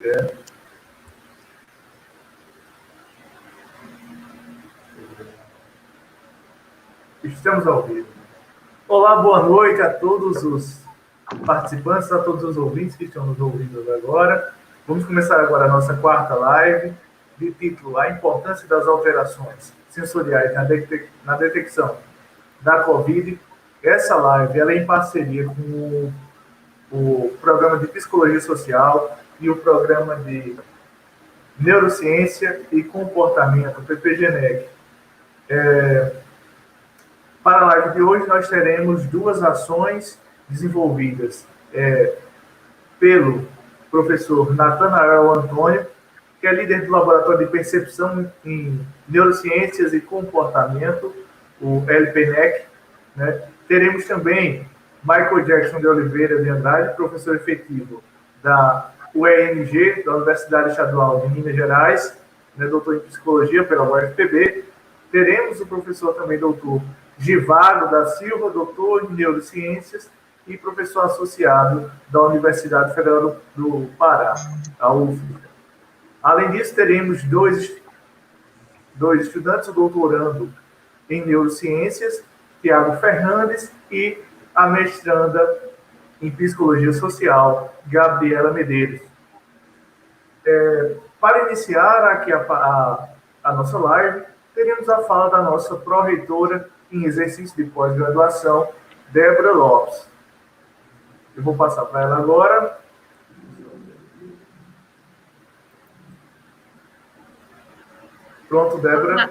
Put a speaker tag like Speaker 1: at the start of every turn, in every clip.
Speaker 1: É. Estamos ao vivo. Olá, boa noite a todos os participantes, a todos os ouvintes que estão nos ouvindo agora. Vamos começar agora a nossa quarta live, de título A Importância das Alterações Sensoriais na Detecção da Covid. Essa live ela é em parceria com o Programa de Psicologia Social e o Programa de Neurociência e Comportamento, PPGNEC. Para a live de hoje, nós teremos duas ações desenvolvidas pelo professor Natanael Antônio, que é líder do Laboratório de Percepção em Neurociências e Comportamento, o LPNEC. Né? Teremos também Michael Jackson de Oliveira de Andrade, professor efetivo da UENG, da Universidade Estadual de Minas Gerais, né, doutor em Psicologia pela UFPB. Teremos o professor também, doutor Givago da Silva, doutor em Neurociências e professor associado da Universidade Federal do Pará, a UFPA. Além disso, teremos dois estudantes, o doutorando em Neurociências, Tiago Fernandes, e a mestranda em Psicologia Social, Gabriela Medeiros. Para iniciar aqui a nossa live, teremos a fala da nossa pró-reitora em exercício de pós-graduação, Débora Lopes. Eu vou passar para ela agora. Pronto, Débora.
Speaker 2: Olá.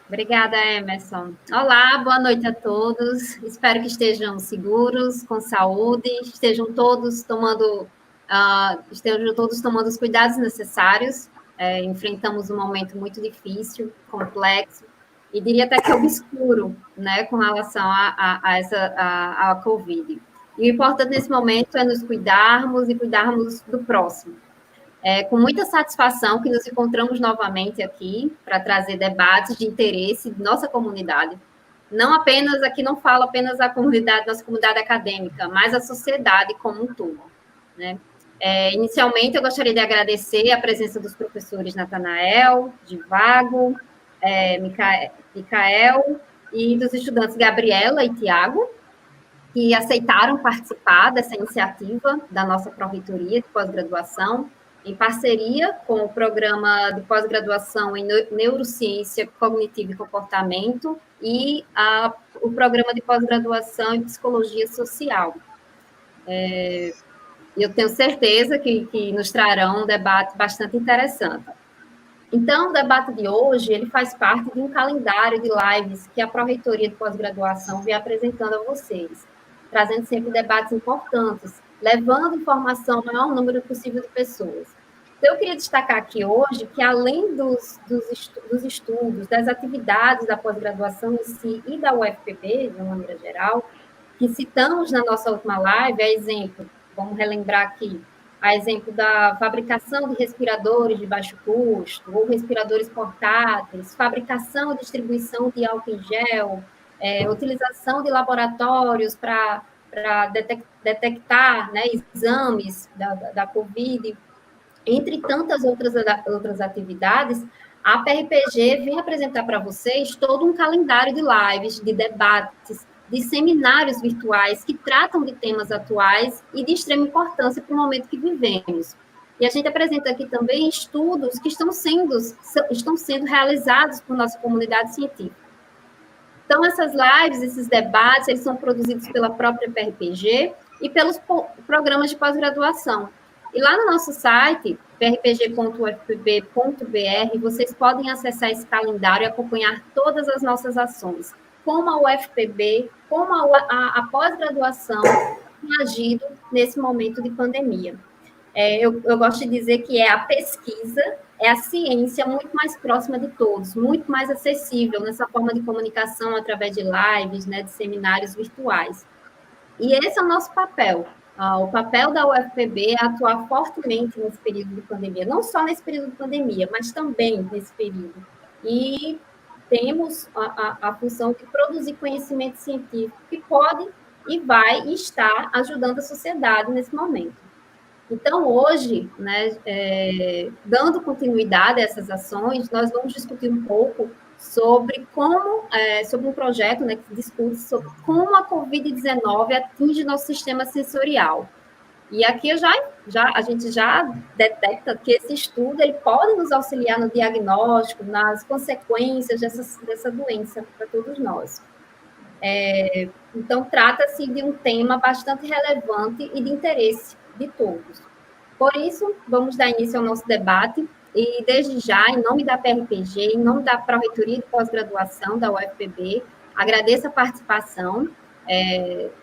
Speaker 2: Obrigada, Emerson. Olá, boa noite a todos. Espero que estejam seguros, com saúde, estejam todos tomando os cuidados necessários. Enfrentamos um momento muito difícil, complexo, e diria até que obscuro, né, com relação à Covid. E o importante nesse momento é nos cuidarmos e cuidarmos do próximo. Com muita satisfação que nos encontramos novamente aqui para trazer debates de interesse de nossa comunidade. Não apenas, aqui não falo apenas a comunidade, nossa comunidade acadêmica, mas a sociedade como um todo, né? Inicialmente, eu gostaria de agradecer a presença dos professores Natanael, Givago, Micael, e dos estudantes Gabriela e Tiago, que aceitaram participar dessa iniciativa da nossa pró-reitoria de pós-graduação, em parceria com o Programa de Pós-Graduação em Neurociência Cognitiva e Comportamento e o Programa de Pós-Graduação em Psicologia Social. Eu tenho certeza que nos trarão um debate bastante interessante. Então, o debate de hoje, ele faz parte de um calendário de lives que a Pró-Reitoria de Pós-Graduação vem apresentando a vocês, trazendo sempre debates importantes, levando informação ao maior número possível de pessoas. Então, eu queria destacar aqui hoje que, além dos estudos, das atividades da pós-graduação em si e da UFPB, de uma maneira geral, que citamos na nossa última live, a exemplo, vamos relembrar aqui, a exemplo da fabricação de respiradores de baixo custo, ou respiradores portáteis, fabricação e distribuição de álcool em gel, utilização de laboratórios para detectar, né, exames da Covid, entre tantas outras atividades, a PRPG vem apresentar para vocês todo um calendário de lives, de debates, de seminários virtuais que tratam de temas atuais e de extrema importância para o momento que vivemos. E a gente apresenta aqui também estudos que estão sendo realizados por nossa comunidade científica. Então, essas lives, esses debates, eles são produzidos pela própria PRPG e pelos programas de pós-graduação. E lá no nosso site, prpg.ufpb.br, vocês podem acessar esse calendário e acompanhar todas as nossas ações, como a UFPB, como a pós-graduação tem agido nesse momento de pandemia. Eu gosto de dizer que a pesquisa, a ciência muito mais próxima de todos, muito mais acessível nessa forma de comunicação através de lives, né, de seminários virtuais. E esse é o nosso papel. O papel da UFPB é atuar fortemente nesse período de pandemia, não só nesse período de pandemia, mas também nesse período. E temos a função de produzir conhecimento científico que pode e vai estar ajudando a sociedade nesse momento. Então, hoje, né, dando continuidade a essas ações, nós vamos discutir um pouco sobre sobre um projeto, né, que discute sobre como a Covid-19 atinge nosso sistema sensorial. E aqui a gente já detecta que esse estudo ele pode nos auxiliar no diagnóstico, nas consequências dessa doença para todos nós. Então, trata-se de um tema bastante relevante e de interesse de todos. Por isso, vamos dar início ao nosso debate e, desde já, em nome da PRPG, em nome da Pró-Reitoria de Pós-Graduação da UFPB, agradeço a participação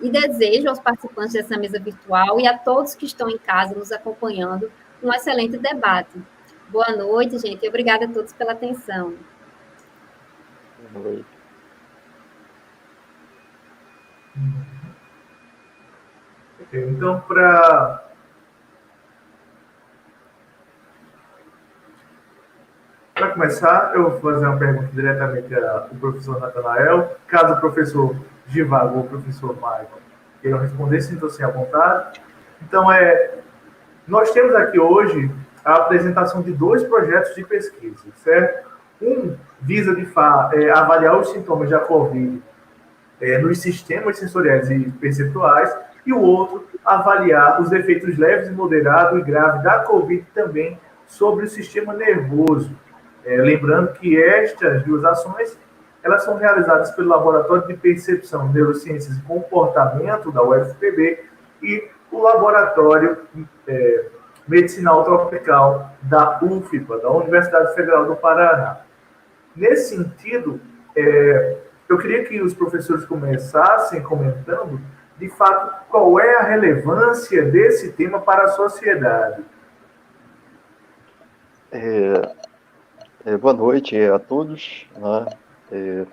Speaker 2: e desejo aos participantes dessa mesa virtual e a todos que estão em casa nos acompanhando um excelente debate. Boa noite, gente, e obrigada a todos pela atenção.
Speaker 3: Boa noite.
Speaker 1: Então, para começar, eu vou fazer uma pergunta diretamente ao professor Natanael. Caso o professor Givago ou o professor Michael queiram responder, sintam-se à vontade. Então, nós temos aqui hoje a apresentação de 2 projetos de pesquisa, certo? Um visa, avaliar os sintomas da COVID nos sistemas sensoriais e perceptuais, e o outro, avaliar os efeitos leves, moderado e grave da COVID também sobre o sistema nervoso. Lembrando que estas 2 ações, elas são realizadas pelo Laboratório de Percepção, Neurociências e Comportamento da UFPB e o Laboratório Medicinal Tropical da UFPA, da Universidade Federal do Paraná. Nesse sentido, eu queria que os professores começassem comentando, de fato, qual é a relevância desse tema para a sociedade.
Speaker 3: Boa noite a todos. Né?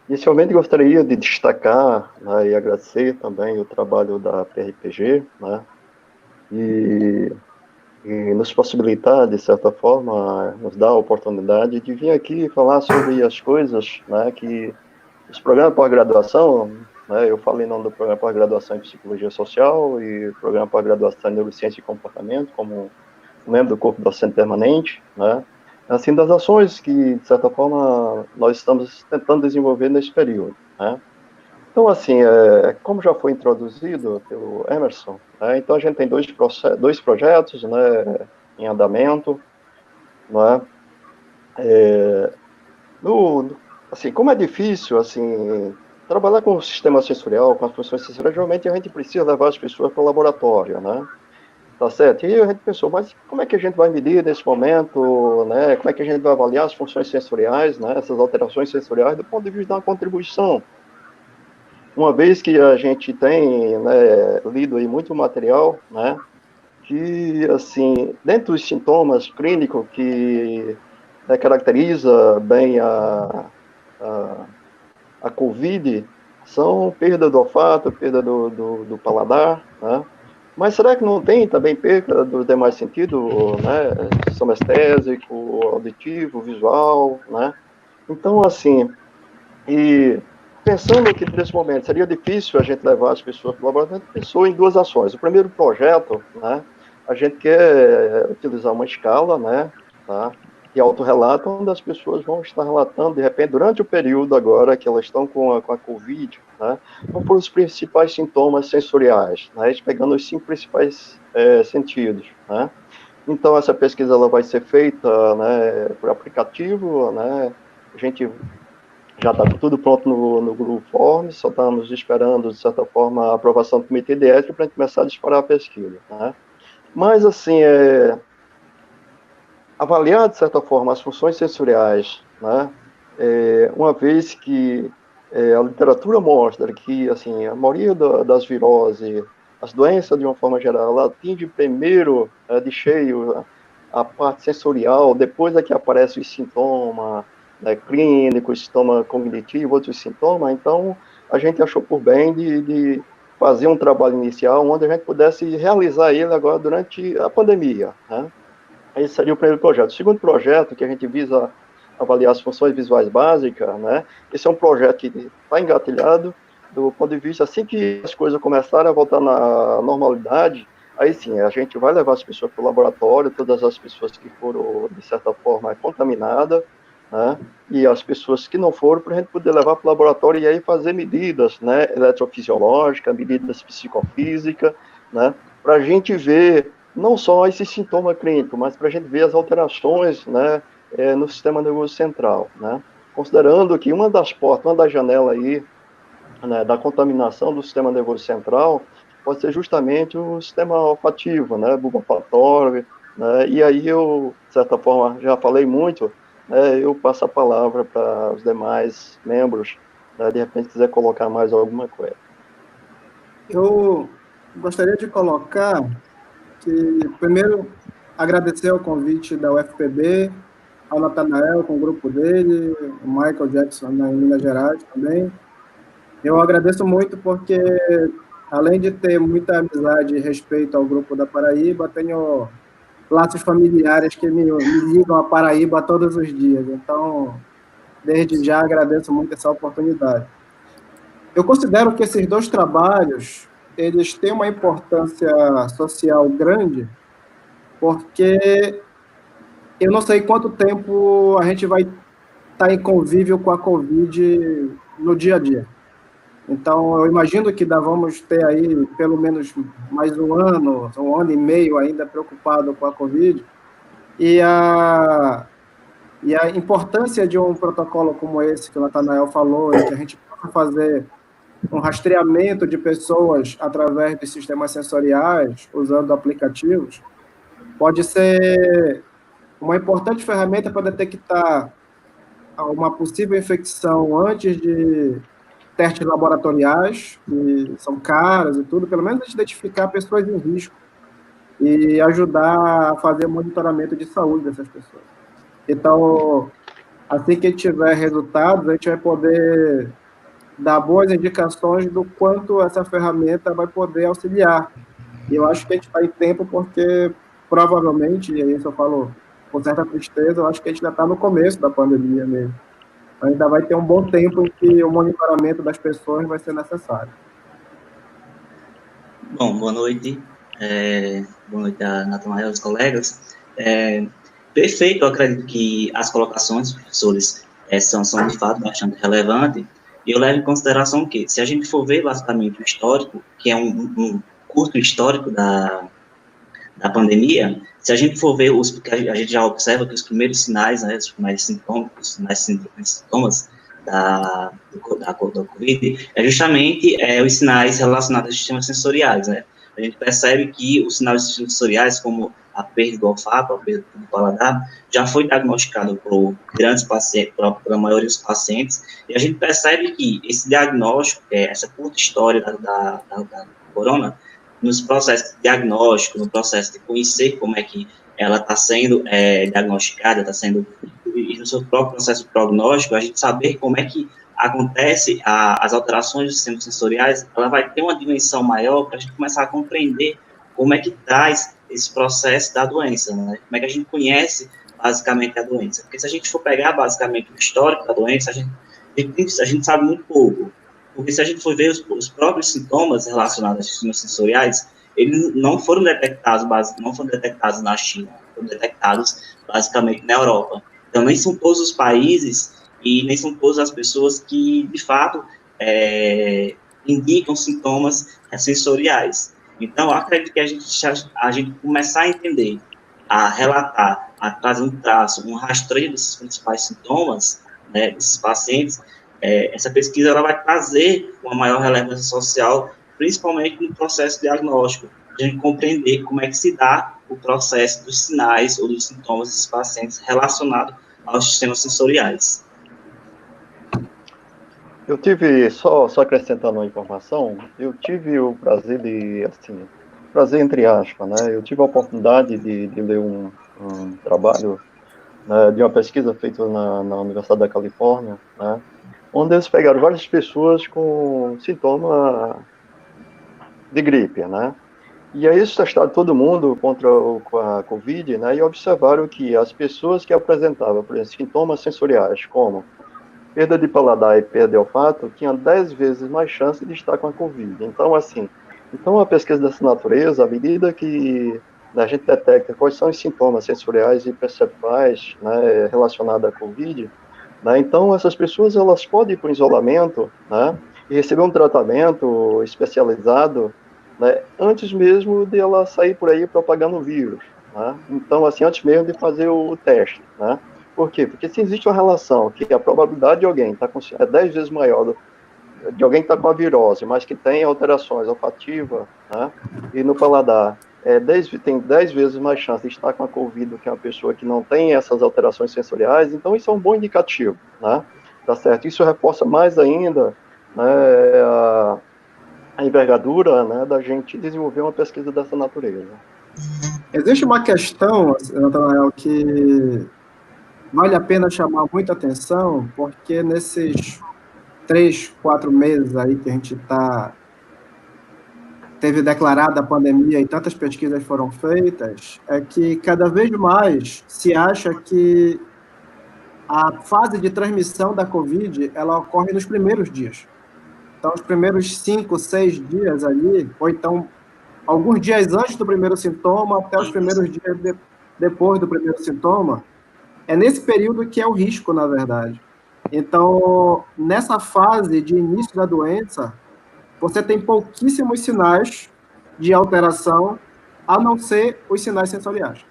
Speaker 3: Inicialmente, gostaria de destacar, né, e agradecer também o trabalho da PRPG, né, e nos possibilitar, de certa forma, nos dar a oportunidade de vir aqui falar sobre as coisas, né, que os programas de pós-graduação, né, eu falei em nome do programa de pós-graduação em Psicologia Social e o programa de pós-graduação em Neurociência e Comportamento, como membro do corpo docente permanente, né, assim, das ações que, de certa forma, nós estamos tentando desenvolver nesse período, né. Então, assim, como já foi introduzido pelo Emerson, né, então a gente tem dois projetos, né, em andamento, né, assim, como é difícil, assim, trabalhar com o sistema sensorial, com as funções sensoriais, geralmente a gente precisa levar as pessoas para o laboratório, né, tá certo? E a gente pensou, mas como é que a gente vai medir nesse momento, né, como é que a gente vai avaliar as funções sensoriais, né, essas alterações sensoriais do ponto de vista da contribuição? Uma vez que a gente tem, né, lido aí muito material, né, que, assim, dentro dos sintomas clínicos que, né, caracteriza bem a COVID, são perda do olfato, perda do paladar, né, mas será que não tem também perda dos demais sentidos, né, sonestésico, auditivo, visual, né, então, assim, pensando que nesse momento seria difícil a gente levar as pessoas para o laboratório, a gente pensou em 2 ações. O primeiro projeto, né, a gente quer utilizar uma escala, né, tá, de autorrelato, onde as pessoas vão estar relatando, de repente, durante o período agora que elas estão com a COVID, né, quais foram os principais sintomas sensoriais, né, pegando os 5 principais sentidos, né. Então, essa pesquisa ela vai ser feita, né, por aplicativo, né, a gente já está tudo pronto no Google Forms, só estamos esperando, de certa forma, a aprovação do comitê de ética para a gente começar a disparar a pesquisa, né? Mas, assim, avaliar, de certa forma, as funções sensoriais, né, uma vez que a literatura mostra que, assim, a maioria das viroses, as doenças, de uma forma geral, ela atinge primeiro, de cheio, a parte sensorial, depois é que aparecem os sintomas, né, clínicos, sintoma cognitivo, outros sintomas. Então, a gente achou por bem de fazer um trabalho inicial onde a gente pudesse realizar ele agora durante a pandemia, né? Esse seria o primeiro projeto. O segundo projeto, que a gente visa avaliar as funções visuais básicas, né? Esse é um projeto que está engatilhado do ponto de vista, assim que as coisas começarem a voltar na normalidade, aí sim, a gente vai levar as pessoas para o laboratório, todas as pessoas que foram, de certa forma, contaminadas, né? E as pessoas que não foram, para a gente poder levar para o laboratório e aí fazer medidas, né? Eletrofisiológicas, medidas psicofísicas, né? Para a gente ver não só esse sintoma clínico, mas para a gente ver as alterações, né? No sistema nervoso central, né? Considerando que uma das portas, uma das janelas aí, né, da contaminação do sistema nervoso central pode ser justamente o sistema olfativo, né, bulbo olfatório, né, e aí eu, de certa forma, já falei muito, né, eu passo a palavra para os demais membros, né, de repente quiser colocar mais alguma coisa.
Speaker 4: Eu gostaria de colocar que, primeiro, agradecer o convite da UFPB, ao Natanael com o grupo dele, o Michael Jackson em Minas Gerais também. Eu agradeço muito porque, além de ter muita amizade e respeito ao grupo da Paraíba, tenho laços familiares que me ligam à Paraíba todos os dias. Então, desde já agradeço muito essa oportunidade. Eu considero que esses dois trabalhos, eles têm uma importância social grande, porque eu não sei quanto tempo a gente vai estar em convívio com a Covid no dia a dia. Então, eu imagino que vamos ter aí pelo menos mais um ano e meio ainda preocupado com a Covid, e a importância de um protocolo como esse que o Natanael falou, em que a gente possa fazer um rastreamento de pessoas através de sistemas sensoriais, usando aplicativos, pode ser uma importante ferramenta para detectar uma possível infecção antes de testes laboratoriais, que são caros e tudo, pelo menos a gente identificar pessoas em risco e ajudar a fazer monitoramento de saúde dessas pessoas. Então, assim que tiver resultados, a gente vai poder dar boas indicações do quanto essa ferramenta vai poder auxiliar. E eu acho que a gente está em tempo porque, provavelmente, e isso eu falo com certa tristeza, eu acho que a gente ainda está no começo da pandemia mesmo. Ainda vai ter um bom tempo em que o monitoramento das pessoas vai ser necessário.
Speaker 5: Bom, boa noite. Boa noite a Natanael e aos colegas. Perfeito, eu acredito que as colocações dos professores são de fato bastante relevantes, e eu levo em consideração que, se a gente for ver basicamente o histórico, que é um curto histórico da pandemia, se a gente for ver porque a gente já observa que os primeiros sinais, né, os primeiros sintomas da Covid, é justamente os sinais relacionados aos sistemas sensoriais, né? A gente percebe que os sinais sensoriais, como a perda do olfato, a perda do paladar, já foi diagnosticado por grandes pacientes, pela maioria dos pacientes, e a gente percebe que esse diagnóstico, essa curta história da corona, nos processos de diagnóstico, no processo de conhecer como é que ela está sendo diagnosticada, está sendo, e no seu próprio processo prognóstico, a gente saber como é que acontece as alterações dos sistemas sensoriais, ela vai ter uma dimensão maior para a gente começar a compreender como é que traz esse processo da doença, né? Como é que a gente conhece basicamente a doença. Porque se a gente for pegar basicamente o histórico da doença, a gente sabe muito pouco. Porque se a gente for ver os próprios sintomas relacionados aos sistemas sensoriais, eles não foram detectados na China, foram detectados basicamente na Europa. Então, nem são todos os países e nem são todas as pessoas que, de fato, indicam sintomas sensoriais. Então, eu acredito que a gente começar a entender, a relatar, a trazer um traço, um rastreio desses principais sintomas, né, desses pacientes, essa pesquisa ela vai trazer uma maior relevância social, principalmente no processo diagnóstico, de a gente compreender como é que se dá o processo dos sinais ou dos sintomas desses pacientes relacionados aos sistemas sensoriais.
Speaker 3: Eu tive, só acrescentando uma informação, eu tive o prazer de, assim, prazer entre aspas, né? Eu tive a oportunidade de ler um trabalho, né, de uma pesquisa feita na Universidade da Califórnia, né? Onde eles pegaram várias pessoas com sintoma de gripe, né? E aí eles testaram todo mundo com a Covid, né? E observaram que as pessoas que apresentavam, por exemplo, sintomas sensoriais, como perda de paladar e perda de olfato, tinham 10 vezes mais chance de estar com a Covid. Então, assim, Então, a pesquisa dessa natureza, à medida que a gente detecta quais são os sintomas sensoriais e perceptuais, né, relacionados à COVID, né, então essas pessoas elas podem ir para o isolamento, né, e receber um tratamento especializado, né, antes mesmo de ela sair por aí propagando o vírus, né. Então, assim, antes mesmo de fazer o teste, né. Por quê? Porque se existe uma relação que a probabilidade de alguém estar é 10 vezes maior de alguém que está com a virose, mas que tem alterações olfativas, né, e no paladar, tem 10 vezes mais chance de estar com a COVID do que uma pessoa que não tem essas alterações sensoriais, então isso é um bom indicativo, né, tá certo? Isso reforça mais ainda, né, a envergadura, né, da gente desenvolver uma pesquisa dessa natureza.
Speaker 4: Existe uma questão, Natanael, que vale a pena chamar muita atenção, porque nesses 3, 4 meses aí que a gente teve declarada a pandemia e tantas pesquisas foram feitas, é que cada vez mais se acha que a fase de transmissão da Covid, ela ocorre nos primeiros dias. Então, os primeiros 5, 6 dias ali, ou então alguns dias antes do primeiro sintoma, até os primeiros dias depois do primeiro sintoma, é nesse período que é o risco, na verdade. Então, nessa fase de início da doença, você tem pouquíssimos sinais de alteração, a não ser os sinais sensoriais.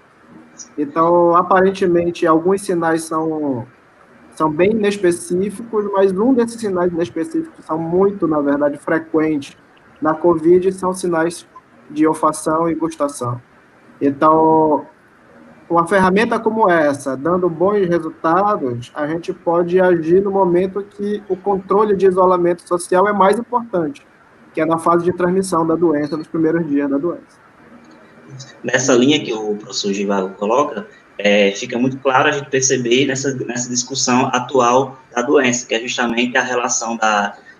Speaker 4: Então, aparentemente, alguns sinais são bem inespecíficos, mas um desses sinais inespecíficos são muito, na verdade, frequentes na COVID, são sinais de olfação e gustação. Então, uma ferramenta como essa, dando bons resultados, a gente pode agir no momento que o controle de isolamento social é mais importante, que é na fase de transmissão da doença, nos primeiros dias da doença.
Speaker 5: Nessa linha que o professor Givago coloca, fica muito claro a gente perceber nessa discussão atual da doença, que é justamente a relação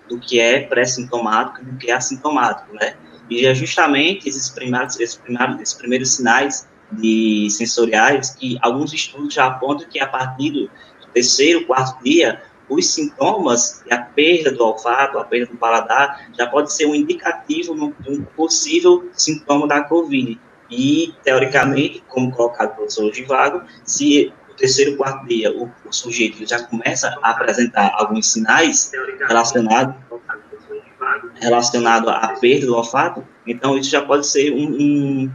Speaker 5: do que é pré-sintomático e do que é assintomático, né? E é justamente esses primeiros sinais sensoriais que alguns estudos já apontam que a partir do terceiro, quarto dia, os sintomas e a perda do olfato, a perda do paladar, já pode ser um indicativo de um possível sintoma da COVID. E, teoricamente, como colocado pelo professor Givago, se no terceiro, quarto dia o sujeito já começa a apresentar alguns sinais relacionado à perda do olfato, então isso já pode ser um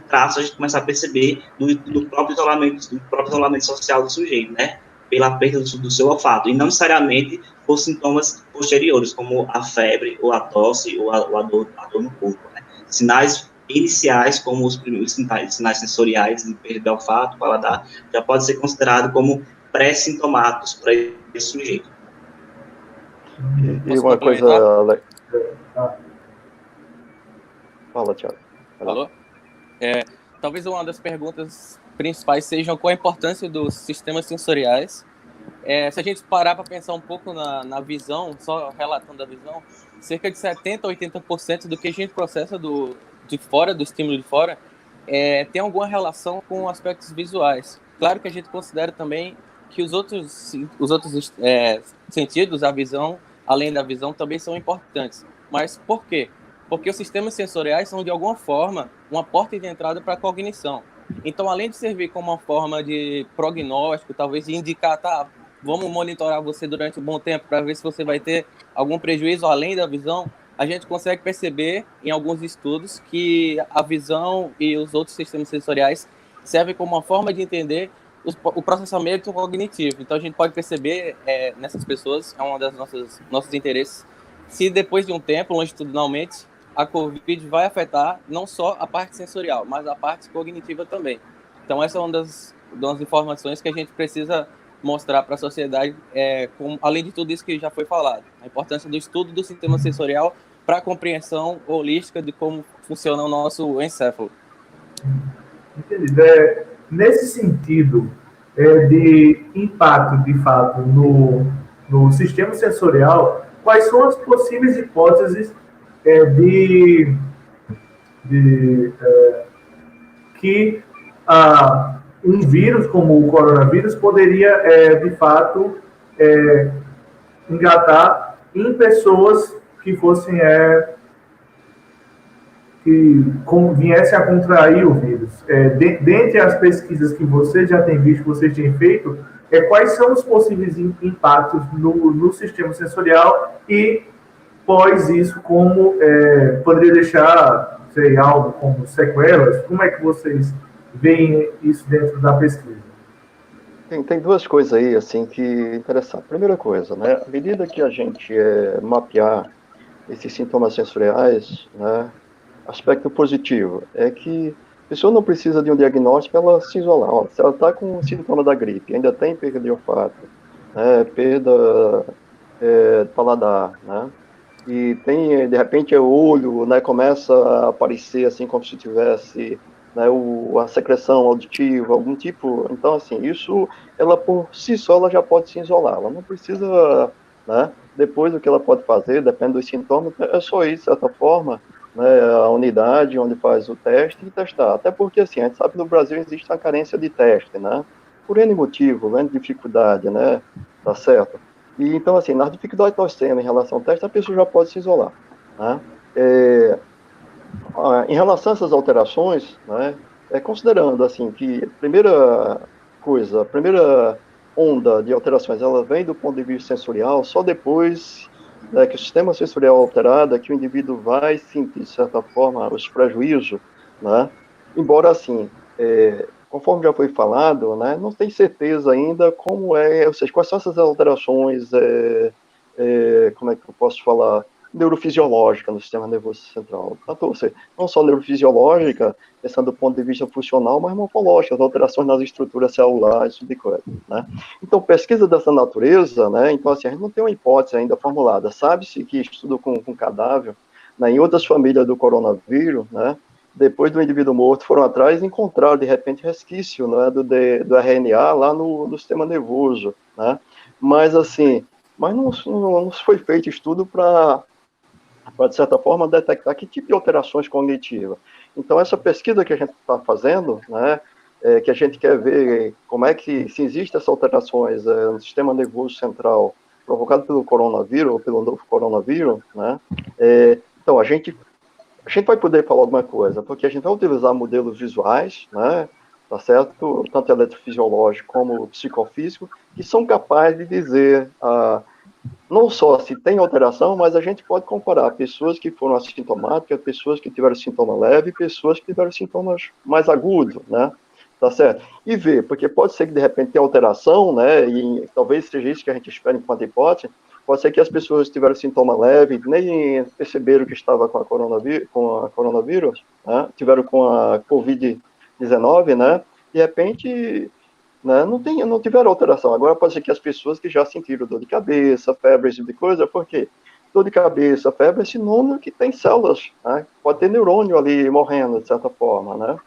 Speaker 5: traço a gente começar a perceber do próprio isolamento social do sujeito, né? Pela perda do seu olfato, e não necessariamente por sintomas posteriores, como a febre, ou a tosse, ou a dor no corpo, né? Sinais iniciais, como os primeiros sinais sensoriais de perda de olfato, paladar, já pode ser considerado como pré-sintomáticos para esse sujeito.
Speaker 3: E uma coisa... Fala, Thiago.
Speaker 6: Falou? Talvez uma das perguntas principais sejam qual a importância dos sistemas sensoriais. Se a gente parar para pensar um pouco na visão, só relatando a visão, cerca de 70% a 80% do que a gente processa de fora, do estímulo de fora, tem alguma relação com aspectos visuais. Claro que a gente considera também que os outros sentidos, a visão, além da visão, também são importantes. Mas por quê? Porque os sistemas sensoriais são, de alguma forma, uma porta de entrada para a cognição. Então, além de servir como uma forma de prognóstico, talvez de indicar, vamos monitorar você durante um bom tempo para ver se você vai ter algum prejuízo além da visão, a gente consegue perceber, em alguns estudos, que a visão e os outros sistemas sensoriais servem como uma forma de entender o processamento cognitivo. Então, a gente pode perceber nessas pessoas, é um dos nossos interesses, se depois de um tempo, longitudinalmente, a COVID vai afetar não só a parte sensorial, mas a parte cognitiva também. Então, essa é uma das informações que a gente precisa mostrar para a sociedade, além de tudo isso que já foi falado. A importância do estudo do sistema sensorial para a compreensão holística de como funciona o nosso encéfalo.
Speaker 1: Entendido. Nesse sentido de impacto, de fato, no sistema sensorial, quais são as possíveis hipóteses que um vírus como o coronavírus poderia, de fato, engatar em pessoas que fossem viesse a contrair o vírus. Dentre as pesquisas que você já tem visto, que você tem feito, quais são os possíveis impactos no sistema sensorial e, pós isso, como poderia deixar, sei, algo como sequelas? Como é que vocês veem isso dentro da pesquisa?
Speaker 3: Tem duas coisas aí, assim, que interessam. Primeira coisa, né, à medida que a gente mapear esses sintomas sensoriais, né, aspecto positivo é que a pessoa não precisa de um diagnóstico para ela se isolar. Ó, se ela está com um sintoma da gripe, ainda tem perda de olfato, né, perda de paladar, né, e tem, de repente, o olho, né, começa a aparecer assim como se tivesse, né, a secreção auditiva, algum tipo. Então, assim, isso, ela por si só, ela já pode se isolar. Ela não precisa, né, depois o que ela pode fazer, depende dos sintomas, é só isso, de certa forma, né, a unidade onde faz o teste e testar. Até porque, assim, a gente sabe que no Brasil existe uma carência de teste, né, por N motivo, N dificuldade, né, tá certo? E, então, assim, nas dificuldades que nós temos em relação ao teste, a pessoa já pode se isolar, né? Em relação a essas alterações, né, considerando, assim, que a primeira onda de alterações, ela vem do ponto de vista sensorial, só depois, né, que o sistema sensorial é alterado, é que o indivíduo vai sentir, de certa forma, os prejuízos, né? Embora, assim, conforme já foi falado, né, não tem certeza ainda como ou seja, quais são essas alterações, como é que eu posso falar, neurofisiológica no sistema nervoso central. Tanto, ou seja, não só neurofisiológica, pensando do ponto de vista funcional, mas morfológica, as alterações nas estruturas celulares, isso de coisa, né? Então, pesquisa dessa natureza, né, então, assim, a gente não tem uma hipótese ainda formulada. Sabe-se que estudo com cadáver, né, em outras famílias do coronavírus, né, depois do indivíduo morto, foram atrás e encontraram, de repente, resquício, né, do RNA lá no sistema nervoso, né? Mas, assim, não foi feito estudo para, de certa forma, detectar que tipo de alterações cognitivas. Então, essa pesquisa que a gente está fazendo, né, que a gente quer ver como é que, se existem essas alterações no sistema nervoso central provocado pelo coronavírus, ou pelo novo coronavírus, né, então, a gente vai poder falar alguma coisa, porque a gente vai utilizar modelos visuais, né, tá certo? Tanto eletrofisiológico como psicofísico, que são capazes de dizer não só se tem alteração, mas a gente pode comparar pessoas que foram assintomáticas, pessoas que tiveram sintoma leve, pessoas que tiveram sintomas mais agudos, né? Tá certo? E ver, porque pode ser que de repente tenha alteração, né? E talvez seja isso que a gente espera enquanto hipótese. Pode ser que as pessoas que tiveram sintoma leve nem perceberam que estava com a coronavírus, né? Tiveram com a Covid-19, né? De repente, né, não tiveram alteração. Agora pode ser que as pessoas que já sentiram dor de cabeça, febre, esse tipo de coisa, por quê? Dor de cabeça, febre é sinônimo que tem células, né? Pode ter neurônio ali morrendo, de certa forma, né?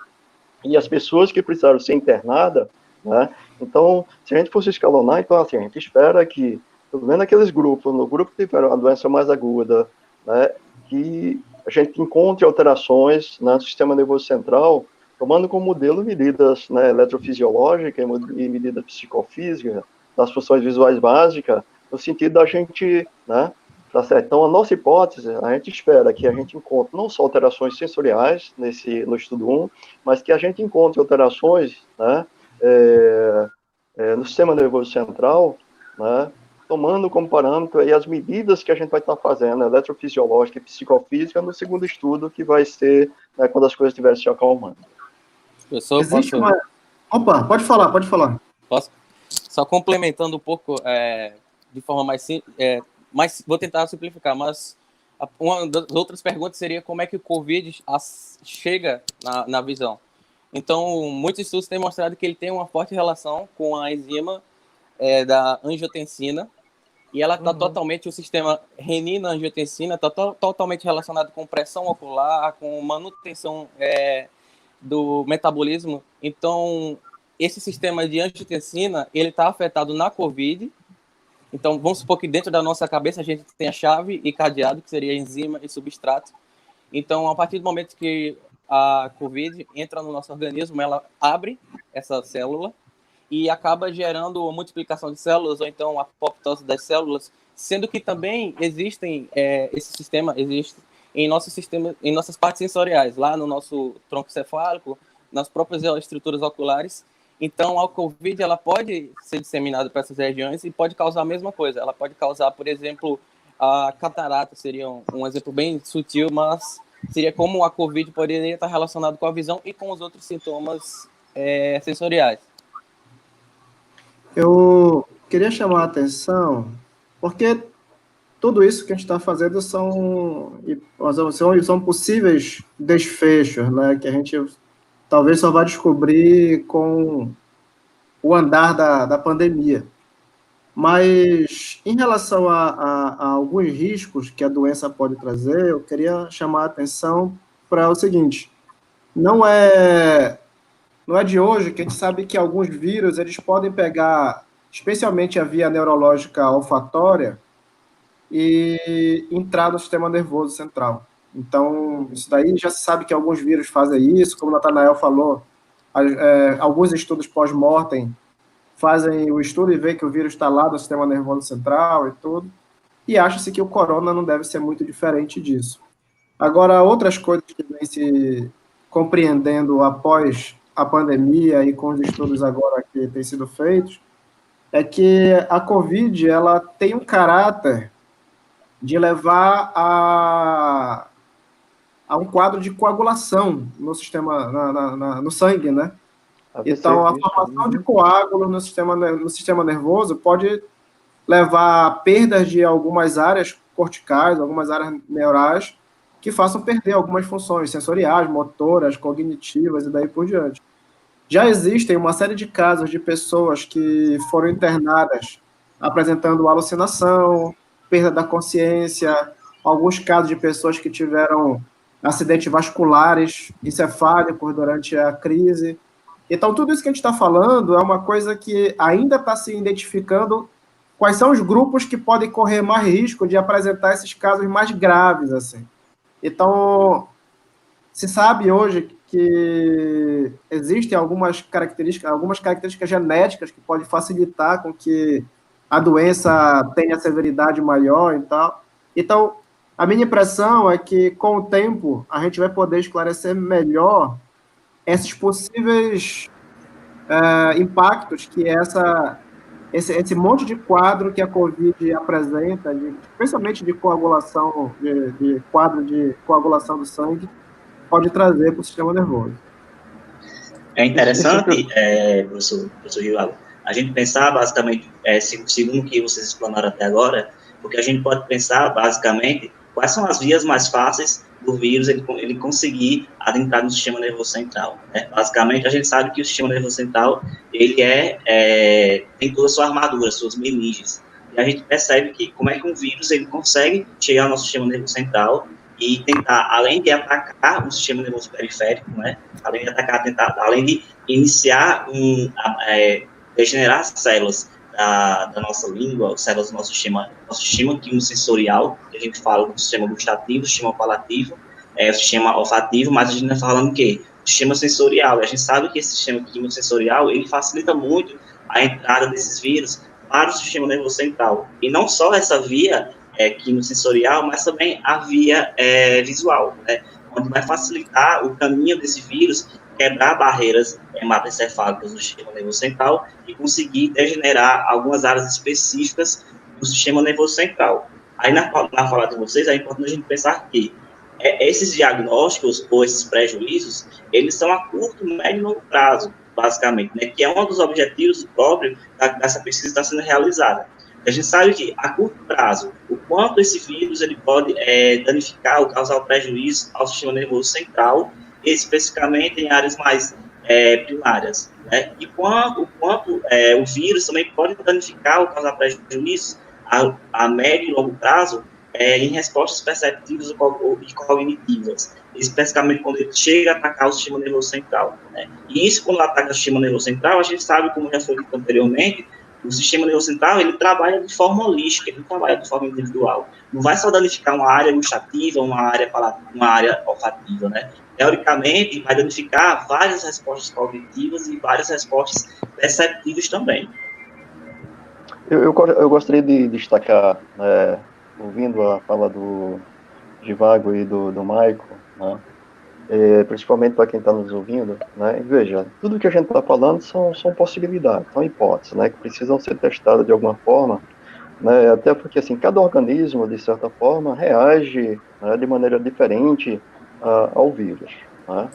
Speaker 3: E as pessoas que precisaram ser internadas, né? Então, se a gente fosse escalonar, então, assim, a gente espera que, pelo menos aqueles grupos, no grupo que tiveram a doença mais aguda, né, que a gente encontre alterações, né, no sistema nervoso central, tomando como modelo medidas, né, eletrofisiológicas e medidas psicofísicas, das funções visuais básicas, no sentido da gente, né, tá certo? Então, a nossa hipótese, a gente espera que a gente encontre não só alterações sensoriais no estudo 1, mas que a gente encontre alterações, né, no sistema nervoso central, né, tomando como parâmetro aí as medidas que a gente vai estar fazendo, eletrofisiológica e psicofísica, no segundo estudo, que vai ser, né, quando as coisas estiverem se acalmando.
Speaker 6: Professor,
Speaker 4: Existe uma... Opa, pode falar.
Speaker 6: Posso? Só complementando um pouco, de forma mais simples, vou tentar simplificar, mas uma das outras perguntas seria como é que o COVID chega na visão. Então, muitos estudos têm mostrado que ele tem uma forte relação com a enzima da angiotensina, e ela está totalmente, o sistema renina-angiotensina está totalmente relacionado com pressão ocular, com manutenção do metabolismo. Então, esse sistema de angiotensina, ele está afetado na COVID. Então, vamos supor que dentro da nossa cabeça a gente tem a chave e cadeado, que seria enzima e substrato. Então, a partir do momento que a COVID entra no nosso organismo, ela abre essa célula e acaba gerando a multiplicação de células, ou então a apoptose das células, sendo que também existem, esse sistema existe em nosso sistema, em nossas partes sensoriais, lá no nosso tronco cefálico, nas próprias estruturas oculares. Então, a COVID ela pode ser disseminada para essas regiões e pode causar a mesma coisa. Ela pode causar, por exemplo, a catarata, seria um exemplo bem sutil, mas seria como a COVID poderia estar relacionado com a visão e com os outros sintomas sensoriais.
Speaker 4: Eu queria chamar a atenção, porque tudo isso que a gente está fazendo são possíveis desfechos, né, que a gente talvez só vai descobrir com o andar da pandemia. Mas, em relação a alguns riscos que a doença pode trazer, eu queria chamar a atenção para o seguinte: não é de hoje que a gente sabe que alguns vírus eles podem pegar, especialmente a via neurológica olfatória, e entrar no sistema nervoso central. Então, isso daí já se sabe que alguns vírus fazem isso, como o Nathanael falou, alguns estudos pós-mortem fazem o estudo e vê que o vírus está lá no sistema nervoso central e tudo, e acha-se que o corona não deve ser muito diferente disso. Agora, outras coisas que vem se compreendendo após a pandemia e com os estudos agora que têm sido feitos, é que a COVID ela tem um caráter de levar a um quadro de coagulação no sistema, no sangue, né? Então, a formação de coágulos no sistema nervoso pode levar a perdas de algumas áreas corticais, algumas áreas neurais, que façam perder algumas funções sensoriais, motoras, cognitivas e daí por diante. Já existem uma série de casos de pessoas que foram internadas apresentando alucinação, perda da consciência, alguns casos de pessoas que tiveram acidentes vasculares encefálicos durante a crise. Então, tudo isso que a gente está falando é uma coisa que ainda está se identificando quais são os grupos que podem correr mais risco de apresentar esses casos mais graves, assim. Então, se sabe hoje que existem algumas características genéticas que podem facilitar com que a doença tenha severidade maior e tal. Então, a minha impressão é que, com o tempo, a gente vai poder esclarecer melhor esses possíveis impactos que esse monte de quadro que a COVID apresenta, especialmente de coagulação, de quadro de coagulação do sangue, pode trazer para o sistema nervoso.
Speaker 5: É interessante, professor Rivaldo, a gente pensar, basicamente, segundo o que vocês explanaram até agora, porque a gente pode pensar, basicamente, quais são as vias mais fáceis do vírus ele conseguir adentrar no sistema nervoso central, né? Basicamente, a gente sabe que o sistema nervoso central, ele tem toda a sua armadura, suas meninges, e a gente percebe que como é que um vírus ele consegue chegar ao nosso sistema nervoso central e tentar, além de atacar o sistema nervoso periférico, né? Além de iniciar degenerar as células da nossa língua, células do nosso sistema quimiosensorial, que a gente fala do sistema gustativo, do sistema olfativo, o sistema olfativo, mas a gente está falando o quê? O sistema sensorial. E a gente sabe que esse sistema quimiosensorial, ele facilita muito a entrada desses vírus para o sistema nervoso central. E não só essa via quimiosensorial, mas também a via visual, né? Onde vai facilitar o caminho desse vírus, quebrar barreiras hematoencefálicas do sistema nervoso central e conseguir degenerar algumas áreas específicas do sistema nervoso central. Aí, na fala de vocês, é importante a gente pensar que esses diagnósticos ou esses prejuízos, eles são a curto, médio e longo prazo, basicamente, né, que é um dos objetivos próprios dessa pesquisa que está sendo realizada. A gente sabe que, a curto prazo, o quanto esse vírus ele pode danificar ou causar prejuízo ao sistema nervoso central, especificamente em áreas mais primárias, né? E o quanto o vírus também pode danificar ou causar prejuízo a médio e longo prazo em respostas perceptivas e cognitivas, especificamente quando ele chega a atacar o sistema nervoso central, né? E isso, quando ataca o sistema nervoso central, a gente sabe, como já foi dito anteriormente, o sistema nervoso central, ele trabalha de forma holística, ele não trabalha de forma individual. Não vai só danificar uma área gustativa, uma área olfativa, né? Teoricamente, vai danificar várias respostas cognitivas e várias respostas perceptivas também.
Speaker 3: Eu gostaria de destacar, ouvindo a fala do Vago e do Maico, né? Principalmente para quem está nos ouvindo, né? E veja, tudo que a gente está falando são possibilidades, são hipóteses, né? Que precisam ser testadas de alguma forma, né? Até porque, assim, cada organismo, de certa forma, reage, né, de maneira diferente ao vírus, né?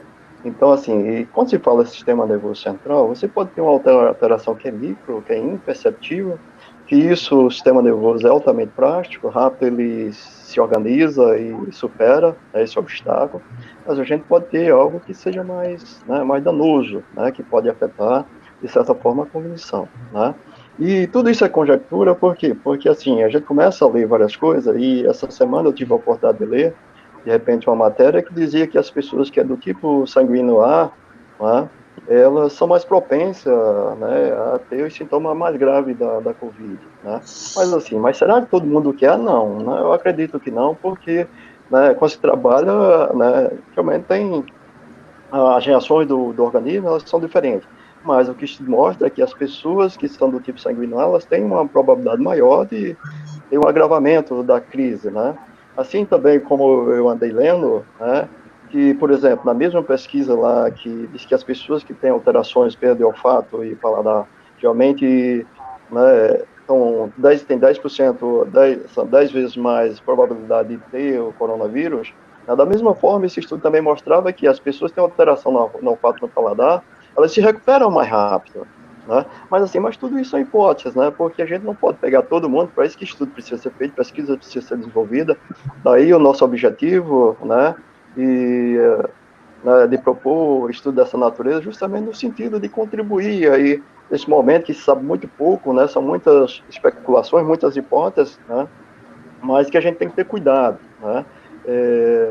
Speaker 3: Então, assim, e quando se fala sistema nervoso central, você pode ter uma alteração que é micro, que é imperceptível, que isso, o sistema nervoso é altamente prático, rápido ele se organiza e supera, né, esse obstáculo, mas a gente pode ter algo que seja mais, né, mais danoso, né, que pode afetar, de certa forma, a cognição, né? E tudo isso é conjectura, por quê? Porque, assim, a gente começa a ler várias coisas, e essa semana eu tive a oportunidade de ler, de repente, uma matéria que dizia que as pessoas que é do tipo sanguíneo A, né, elas são mais propensas, né, a ter os sintomas mais graves da Covid, né? Mas, assim, mas será que todo mundo quer? Não, né? Eu acredito que não, porque, né, quando se trabalha, né, realmente tem as reações do organismo, elas são diferentes. Mas o que se mostra é que as pessoas que são do tipo sanguíneo, elas têm uma probabilidade maior de ter um agravamento da crise, né? Assim também como eu andei lendo, né, que, por exemplo, na mesma pesquisa lá que diz que as pessoas que têm alterações, perda de olfato e paladar, geralmente, né, tem 10%, são 10 vezes mais probabilidade de ter o coronavírus. Da mesma forma, esse estudo também mostrava que as pessoas que têm alteração no olfato e no paladar, elas se recuperam mais rápido, né? Mas assim, mas tudo isso são hipóteses, né? Porque a gente não pode pegar todo mundo, para isso que estudo precisa ser feito, pesquisa precisa ser desenvolvida. Daí o nosso objetivo, né? E né, de propor estudo dessa natureza, justamente no sentido de contribuir aí nesse momento que se sabe muito pouco, né? São muitas especulações, muitas hipóteses, né? Mas que a gente tem que ter cuidado, né?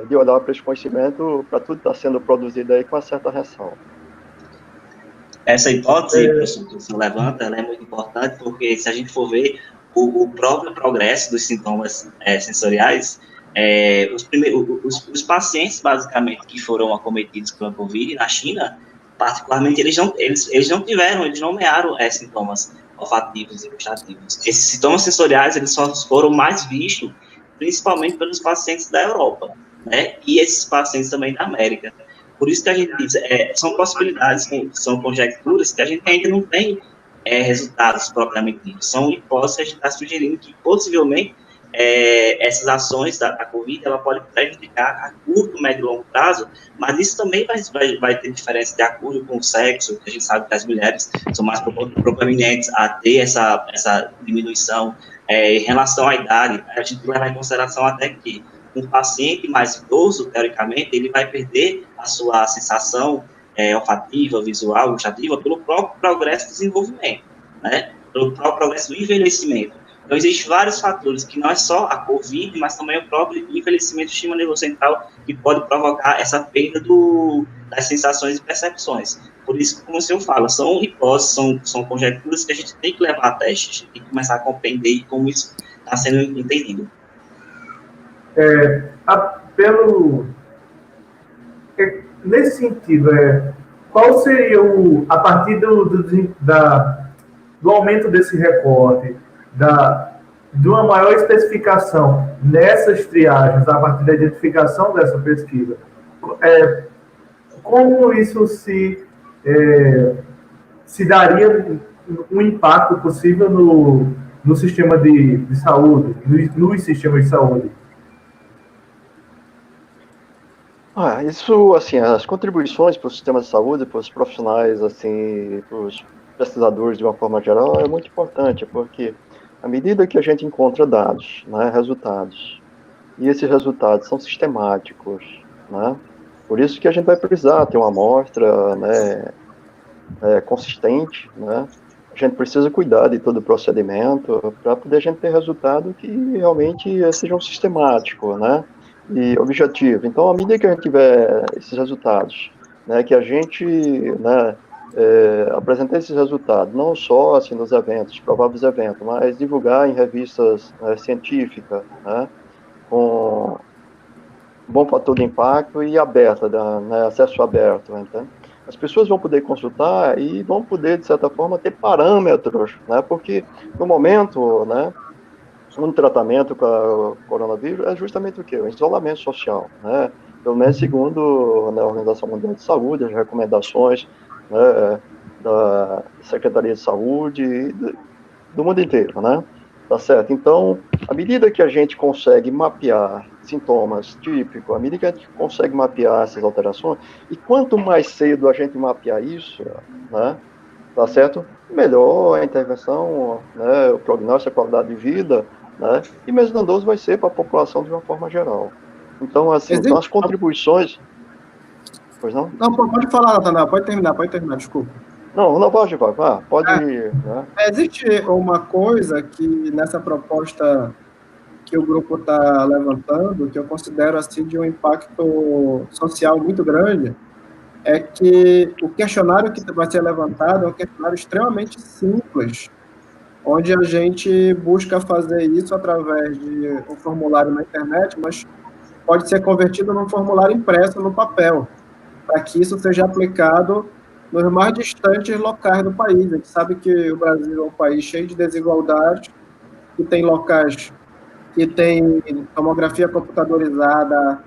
Speaker 3: De olhar para esse conhecimento, para tudo que está sendo produzido aí com uma certa ressalva.
Speaker 5: Essa hipótese, professor, que você levanta, ela é muito importante, porque se a gente for ver o próprio progresso dos sintomas sensoriais, os pacientes, basicamente, que foram acometidos pela Covid na China, particularmente, eles nomearam sintomas olfativos e gustativos. Esses sintomas sensoriais, eles só foram mais vistos, principalmente pelos pacientes da Europa, né? E esses pacientes também da América. Por isso que a gente diz, são possibilidades, são conjecturas que a gente ainda não tem resultados propriamente ditos. São hipóteses que a gente está sugerindo que, possivelmente, essas ações da Covid, ela pode prejudicar a curto, médio e longo prazo, mas isso também vai ter diferença de acordo com o sexo, que a gente sabe que as mulheres são mais propendientes a ter essa diminuição. Em relação à idade, a gente leva em consideração até que um paciente mais idoso, teoricamente, ele vai perder a sua sensação olfativa, visual, gustativa, pelo próprio progresso do desenvolvimento, né? Pelo próprio progresso do envelhecimento. Então, existem vários fatores, que não é só a Covid, mas também o próprio envelhecimento do sistema nervoso central, que pode provocar essa perda das sensações e percepções. Por isso, como o senhor fala, são hipóteses, são conjecturas que a gente tem que levar a teste, a gente tem que começar a compreender como isso está sendo entendido.
Speaker 1: Nesse sentido, qual seria a partir do aumento desse recorte, de uma maior especificação nessas triagens, a partir da identificação dessa pesquisa, como isso se daria um impacto possível no sistema de saúde, nos sistemas de saúde?
Speaker 3: Isso, assim, as contribuições para o sistema de saúde, para os profissionais, assim, para os pesquisadores de uma forma geral, é muito importante, porque à medida que a gente encontra dados, né, resultados, e esses resultados são sistemáticos, né, por isso que a gente vai precisar ter uma amostra, né, consistente, né, a gente precisa cuidar de todo o procedimento para poder a gente ter resultado que realmente sejam sistemáticos, né, e objetivo. Então, à medida que a gente tiver esses resultados, né, que a gente, né, apresentar esses resultados, não só assim nos eventos, prováveis eventos, mas divulgar em revistas científicas, né, com bom fator de impacto e aberta, né, acesso aberto, então, as pessoas vão poder consultar e vão poder, de certa forma, ter parâmetros, né, porque no momento, né, um tratamento com o coronavírus é justamente o quê? O isolamento social, né? Pelo menos segundo, né, a Organização Mundial de Saúde, as recomendações, né, da Secretaria de Saúde e do mundo inteiro, né? Tá certo? Então, à medida que a gente consegue mapear sintomas típicos, à medida que a gente consegue mapear essas alterações, e quanto mais cedo a gente mapear isso, né, tá certo? Melhor a intervenção, né, o prognóstico, a qualidade de vida, né, e menos danoso vai ser para a população de uma forma geral. Então, assim, então as contribuições... Pois não?
Speaker 4: Não, pode falar, Natanael, pode terminar, desculpa.
Speaker 3: Não, pode, pode ir, né?
Speaker 4: Existe uma coisa que nessa proposta que o grupo está levantando, que eu considero assim de um impacto social muito grande, é que o questionário que vai ser levantado é um questionário extremamente simples, onde a gente busca fazer isso através de um formulário na internet, mas pode ser convertido num formulário impresso no papel, para que isso seja aplicado nos mais distantes locais do país. A gente sabe que o Brasil é um país cheio de desigualdades, que tem locais que tem tomografia computadorizada,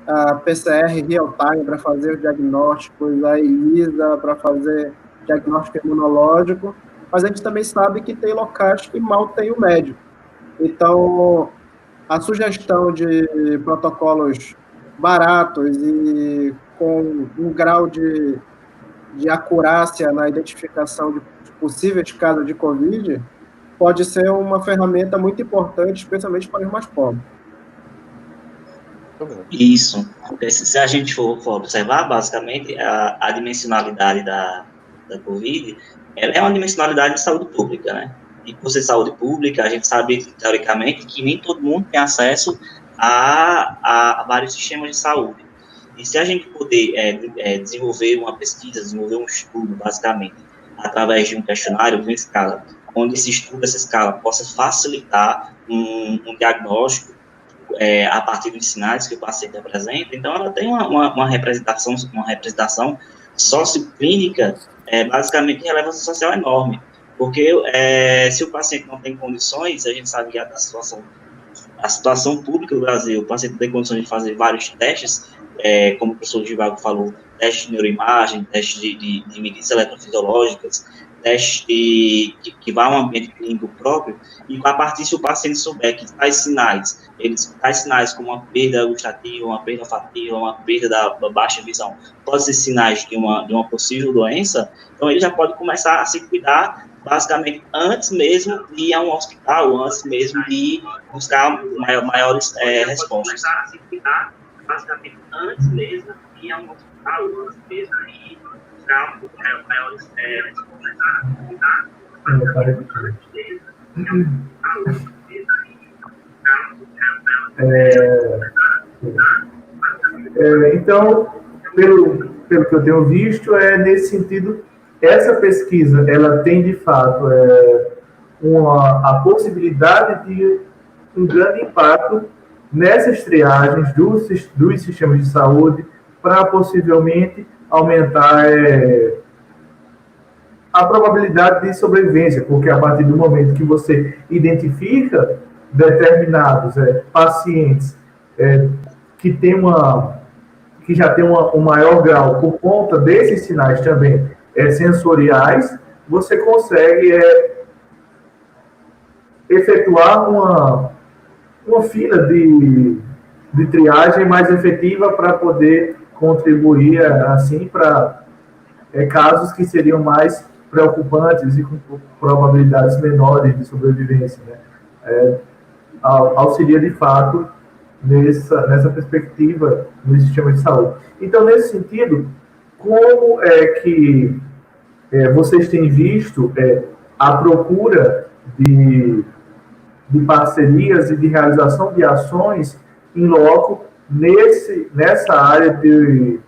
Speaker 4: a PCR real-time para fazer os diagnósticos, a ELISA para fazer diagnóstico imunológico, mas a gente também sabe que tem locais que mal tem o médico. Então, a sugestão de protocolos baratos e com um grau de acurácia na identificação de possíveis casos de Covid pode ser uma ferramenta muito importante, especialmente para os mais pobres.
Speaker 5: Isso. Porque se a gente for observar, basicamente, a dimensionalidade da Covid, ela é uma dimensionalidade de saúde pública, né? E por ser saúde pública, a gente sabe, teoricamente, que nem todo mundo tem acesso a vários sistemas de saúde. E se a gente poder desenvolver uma pesquisa, desenvolver um estudo, basicamente, através de um questionário, de uma escala, onde esse estudo, essa escala, possa facilitar um diagnóstico a partir dos sinais que o paciente apresenta, então ela tem uma representação socioclínica, basicamente, de relevância social enorme. Porque se o paciente não tem condições, a gente sabe que a situação pública do Brasil, o paciente não tem condições de fazer vários testes, como o professor Givago falou, testes de neuroimagem, testes de medidas eletrofisiológicas, testes que vão a um ambiente clínico próprio, e a partir se o paciente souber que tais sinais como uma perda gustativa, uma perda olfativa, uma perda da baixa visão, podem ser sinais de uma possível doença, então ele já pode começar a se cuidar basicamente antes mesmo de ir a um hospital, antes mesmo de buscar maiores respostas. Basicamente, antes mesmo de ir a um hospital, antes mesmo de ir buscar maiores
Speaker 1: Então, pelo que eu tenho visto, nesse sentido, essa pesquisa, ela tem, de fato, a possibilidade de um grande impacto nessas triagens dos sistemas de saúde para possivelmente aumentar a probabilidade de sobrevivência, porque a partir do momento que você identifica determinados pacientes que já tem um maior grau por conta desses sinais também sensoriais, você consegue efetuar uma fila de triagem mais efetiva para poder contribuir, assim, para casos que seriam mais preocupantes e com probabilidades menores de sobrevivência, né? Auxilia, de fato, nessa perspectiva no sistema de saúde. Então, nesse sentido, como é que vocês têm visto a procura de parcerias e de realização de ações em loco nessa área de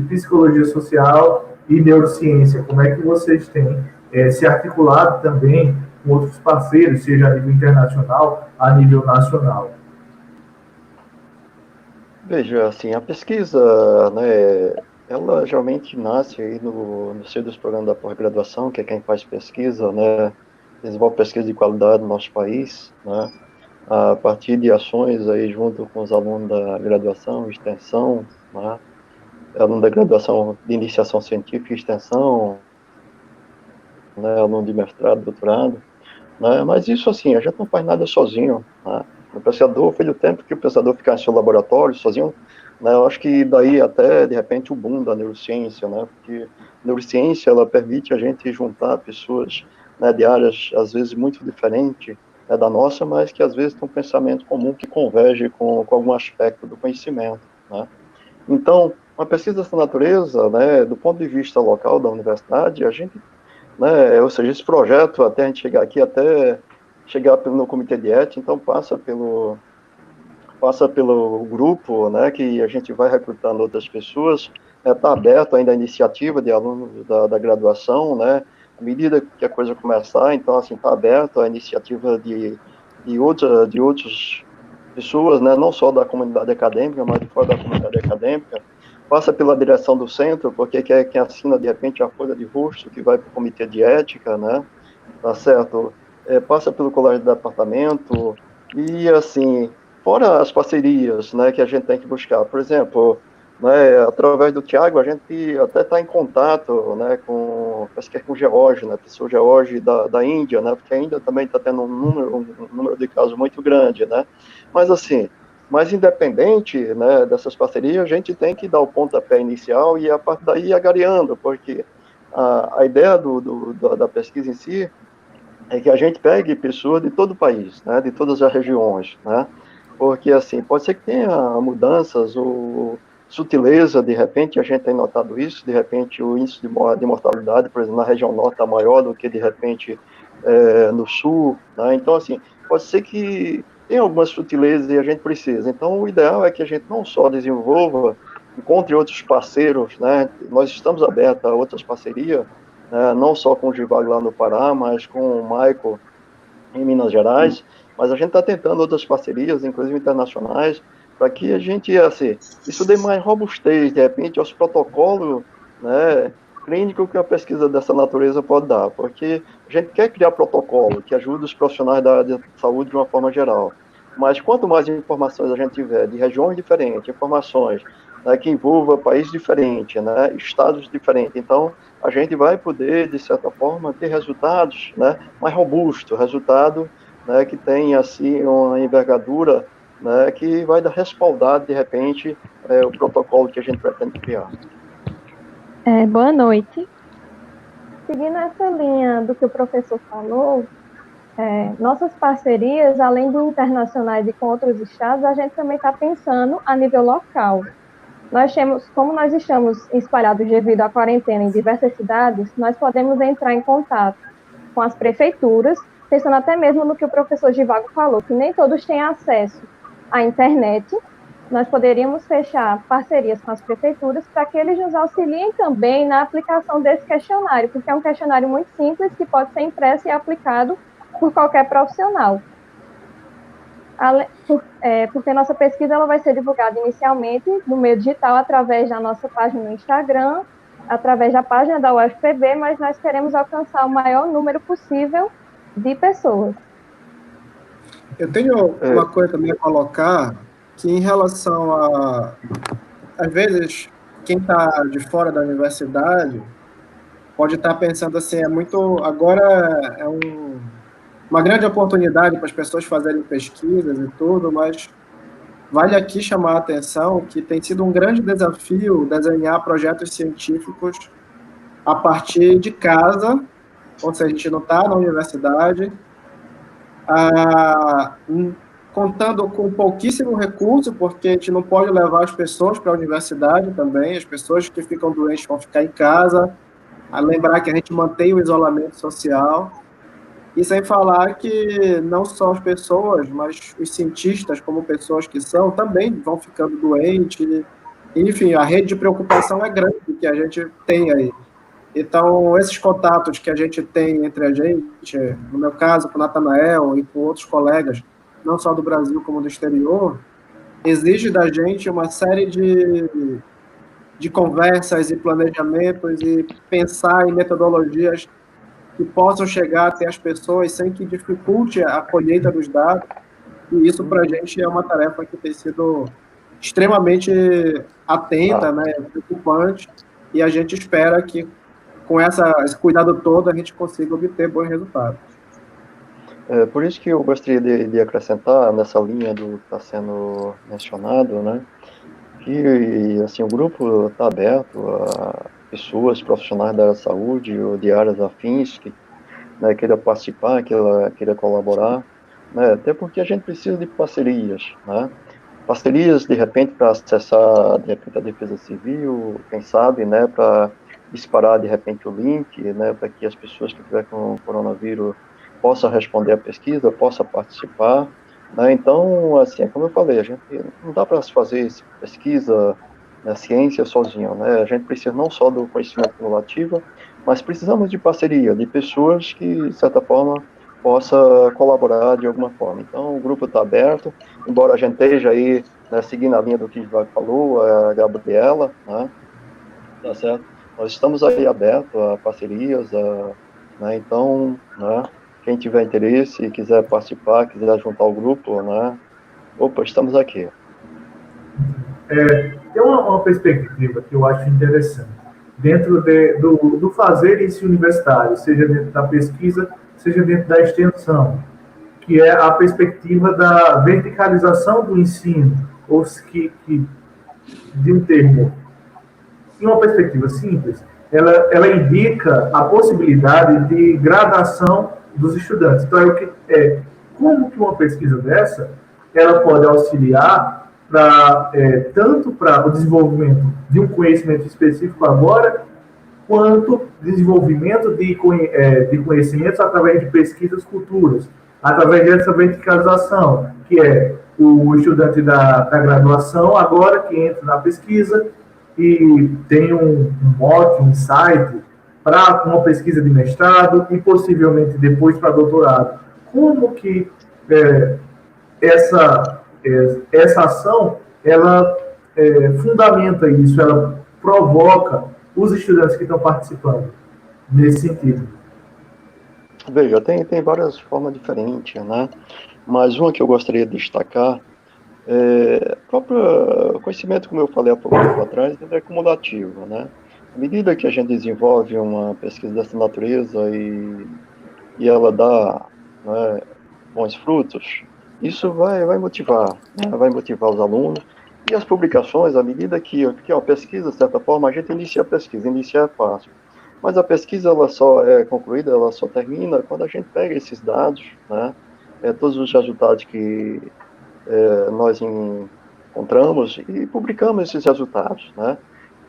Speaker 1: psicologia social e neurociência? Como é que vocês têm se articulado também com outros parceiros, seja a nível internacional, a nível nacional?
Speaker 3: Veja, assim, a pesquisa, né, ela geralmente nasce aí no seio dos programas da pós-graduação, que é quem faz pesquisa, né, desenvolve pesquisa de qualidade no nosso país, né, a partir de ações aí junto com os alunos da graduação, extensão, né? Aluno da graduação de iniciação científica e extensão, né? Aluno de mestrado, doutorado, né? Mas isso, assim, a gente não faz nada sozinho, né? O pesquisador, foi o tempo que o pesquisador ficar em seu laboratório sozinho, né? Eu acho que daí até, de repente, o boom da neurociência, né? Porque a neurociência, ela permite a gente juntar pessoas, né, de áreas, às vezes, muito diferentes, né, da nossa, mas que, às vezes, tem um pensamento comum que converge com algum aspecto do conhecimento, né? Então, uma pesquisa dessa natureza, né, do ponto de vista local da universidade, a gente, né, ou seja, esse projeto, até a gente chegar aqui, até chegar no comitê de ética, então passa pelo grupo, né, que a gente vai recrutando outras pessoas, está aberto ainda a iniciativa de alunos da graduação, né, à medida que a coisa começar, então, assim, está aberto a iniciativa de outras pessoas, né, não só da comunidade acadêmica, mas de fora da comunidade acadêmica, passa pela direção do centro, porque é quem assina, de repente, a folha de rosto, que vai para o comitê de ética, né, tá certo? Passa pelo colégio de departamento, e, assim, fora as parcerias, né, que a gente tem que buscar. Por exemplo, né, através do Tiago, a gente até está em contato, né, parece que é com o Geórgia, né, professor Geórgia da Índia, né, porque a Índia também está tendo um número de casos muito grande, né, mas assim, mas independente, né, dessas parcerias, a gente tem que dar o pontapé inicial e a partir daí ir agariando, porque a ideia da pesquisa em si é que a gente pegue pessoas de todo o país, né, de todas as regiões, né, porque, assim, pode ser que tenha mudanças ou sutileza, de repente, a gente tem notado isso, de repente o índice de mortalidade, por exemplo, na região norte está maior do que, de repente, no sul, né, então, assim, pode ser que tenha algumas sutilezas e a gente precisa. Então, o ideal é que a gente não só desenvolva, encontre outros parceiros, né, nós estamos abertos a outras parcerias, né, não só com o Givago lá no Pará, mas com o Michael em Minas Gerais, mas a gente está tentando outras parcerias, inclusive internacionais, para que a gente, assim, isso dê mais robustez, de repente, aos protocolos, né, clínicos que a pesquisa dessa natureza pode dar, porque a gente quer criar protocolo que ajude os profissionais da área de saúde de uma forma geral, mas quanto mais informações a gente tiver de regiões diferentes, informações, né, que envolva países diferentes, né, estados diferentes, então a gente vai poder, de certa forma, ter resultados, né, mais robustos, resultado, né, que tem assim uma envergadura, né, que vai dar respaldar, de repente, o protocolo que a gente pretende criar.
Speaker 7: Boa noite. Seguindo essa linha do que o professor falou, nossas parcerias, além de internacionais e com outros estados, a gente também está pensando a nível local. Como nós estamos espalhados devido à quarentena em diversas cidades, nós podemos entrar em contato com as prefeituras, pensando até mesmo no que o professor Givago falou, que nem todos têm acesso à internet. Nós poderíamos fechar parcerias com as prefeituras para que eles nos auxiliem também na aplicação desse questionário, porque é um questionário muito simples que pode ser impresso e aplicado por qualquer profissional. Porque nossa pesquisa ela vai ser divulgada inicialmente no meio digital, através da nossa página no Instagram, através da página da UFPB, mas nós queremos alcançar o maior número possível de pessoas.
Speaker 4: Eu tenho uma coisa também a colocar, que em relação às vezes, quem está de fora da universidade pode estar pensando assim, agora é uma grande oportunidade para as pessoas fazerem pesquisas e tudo, mas vale aqui chamar a atenção que tem sido um grande desafio desenhar projetos científicos a partir de casa, ou seja, a gente não está na universidade, contando com pouquíssimo recurso, porque a gente não pode levar as pessoas para a universidade também, as pessoas que ficam doentes vão ficar em casa, a lembrar que a gente mantém o isolamento social, e sem falar que não só as pessoas, mas os cientistas, como pessoas que são, também vão ficando doentes. Enfim, a rede de preocupação é grande que a gente tem aí. Então, esses contatos que a gente tem entre a gente, no meu caso, com o Natanael e com outros colegas, não só do Brasil como do exterior, exige da gente uma série de conversas e planejamentos e pensar em metodologias que possam chegar até as pessoas sem que dificulte a colheita dos dados, E isso, para a gente, é uma tarefa que tem sido extremamente atenta, né, preocupante, e a gente espera que, com esse cuidado todo, a gente consiga obter bons resultados.
Speaker 3: Por isso que eu gostaria de acrescentar nessa linha do que está sendo mencionado, né, que assim, o grupo está aberto a pessoas profissionais da área da saúde ou de áreas afins que, né, queira participar, queira colaborar, né, até porque a gente precisa de parcerias, né, parcerias, de repente, para acessar, de repente, a Defesa Civil, quem sabe, né, para disparar, de repente, o link, né, para que as pessoas que tiverem com coronavírus possam responder a pesquisa, possam participar, né, então, assim, é como eu falei, a gente não dá para fazer pesquisa, né, ciência sozinho, né, a gente precisa não só do conhecimento cumulativo, mas precisamos de parceria, de pessoas que, de certa forma, possa colaborar de alguma forma. Então, o grupo está aberto, embora a gente esteja aí, né, seguindo a linha do que o falou, a Gabriela, né, tá certo? Nós estamos aí abertos a parcerias, né, então, né, quem tiver interesse e quiser participar, quiser juntar o grupo, né, opa, estamos aqui.
Speaker 1: Tem uma perspectiva que eu acho interessante, dentro do fazer esse universitário, seja dentro da pesquisa, seja dentro da extensão, que é a perspectiva da verticalização do ensino, ou de um termo, em uma perspectiva simples, ela indica a possibilidade de gradação dos estudantes. Então, como que uma pesquisa dessa, ela pode auxiliar tanto para o desenvolvimento de um conhecimento específico agora, quanto desenvolvimento de conhecimentos através de pesquisas futuras, através dessa verticalização, que é o estudante da graduação agora que entra na pesquisa e tem um mote, um insight para uma pesquisa de mestrado e possivelmente depois para doutorado. Como que essa ação ela fundamenta isso, ela provoca os estudantes que estão participando nesse sentido?
Speaker 3: Veja, tem várias formas diferentes, né? Mas uma que eu gostaria de destacar o próprio conhecimento, como eu falei há pouco tempo atrás, ele é cumulativo, né? À medida que a gente desenvolve uma pesquisa dessa natureza e ela dá, né, bons frutos, isso vai motivar, né? Vai motivar os alunos. E as publicações, à medida que uma pesquisa, de certa forma, a gente inicia a pesquisa, iniciar é fácil. Mas a pesquisa, ela só é concluída, ela só termina quando a gente pega esses dados, né? Todos os resultados que nós encontramos e publicamos esses resultados, né?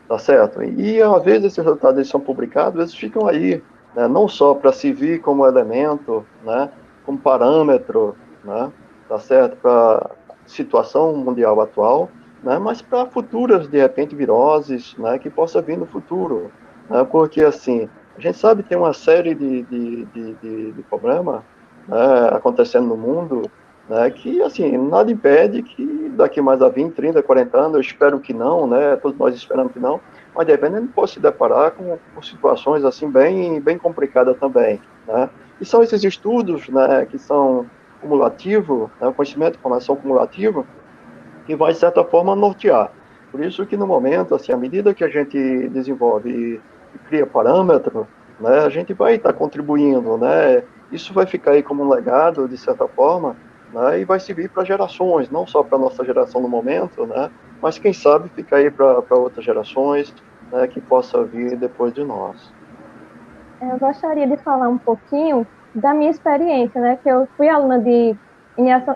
Speaker 3: Tá certo? E, às vezes, esses resultados eles são publicados, eles ficam aí, né? Não só para servir como elemento, né? Como parâmetro, né? Tá certo? Para situação mundial atual, né? Mas para futuras, de repente, viroses, né? Que possa vir no futuro, né? Porque, assim, a gente sabe que tem uma série de problemas, né, acontecendo no mundo, né, que, assim, nada impede que daqui mais a 20, 30, 40 anos, eu espero que não, né, todos nós esperamos que não, mas de repente a gente pode se deparar com situações, assim, bem complicadas também, né, e são esses estudos, né, que são cumulativos, né, o conhecimento de informação cumulativa, que vai, de certa forma, nortear. Por isso que, no momento, assim, à medida que a gente desenvolve e cria parâmetros, né, a gente vai estar contribuindo, né, isso vai ficar aí como um legado, de certa forma, né, e vai servir para gerações, não só para a nossa geração no momento, né, mas quem sabe ficar aí para outras gerações, né, que possa vir depois de nós.
Speaker 7: Eu gostaria de falar um pouquinho da minha experiência, né, que eu fui aluna de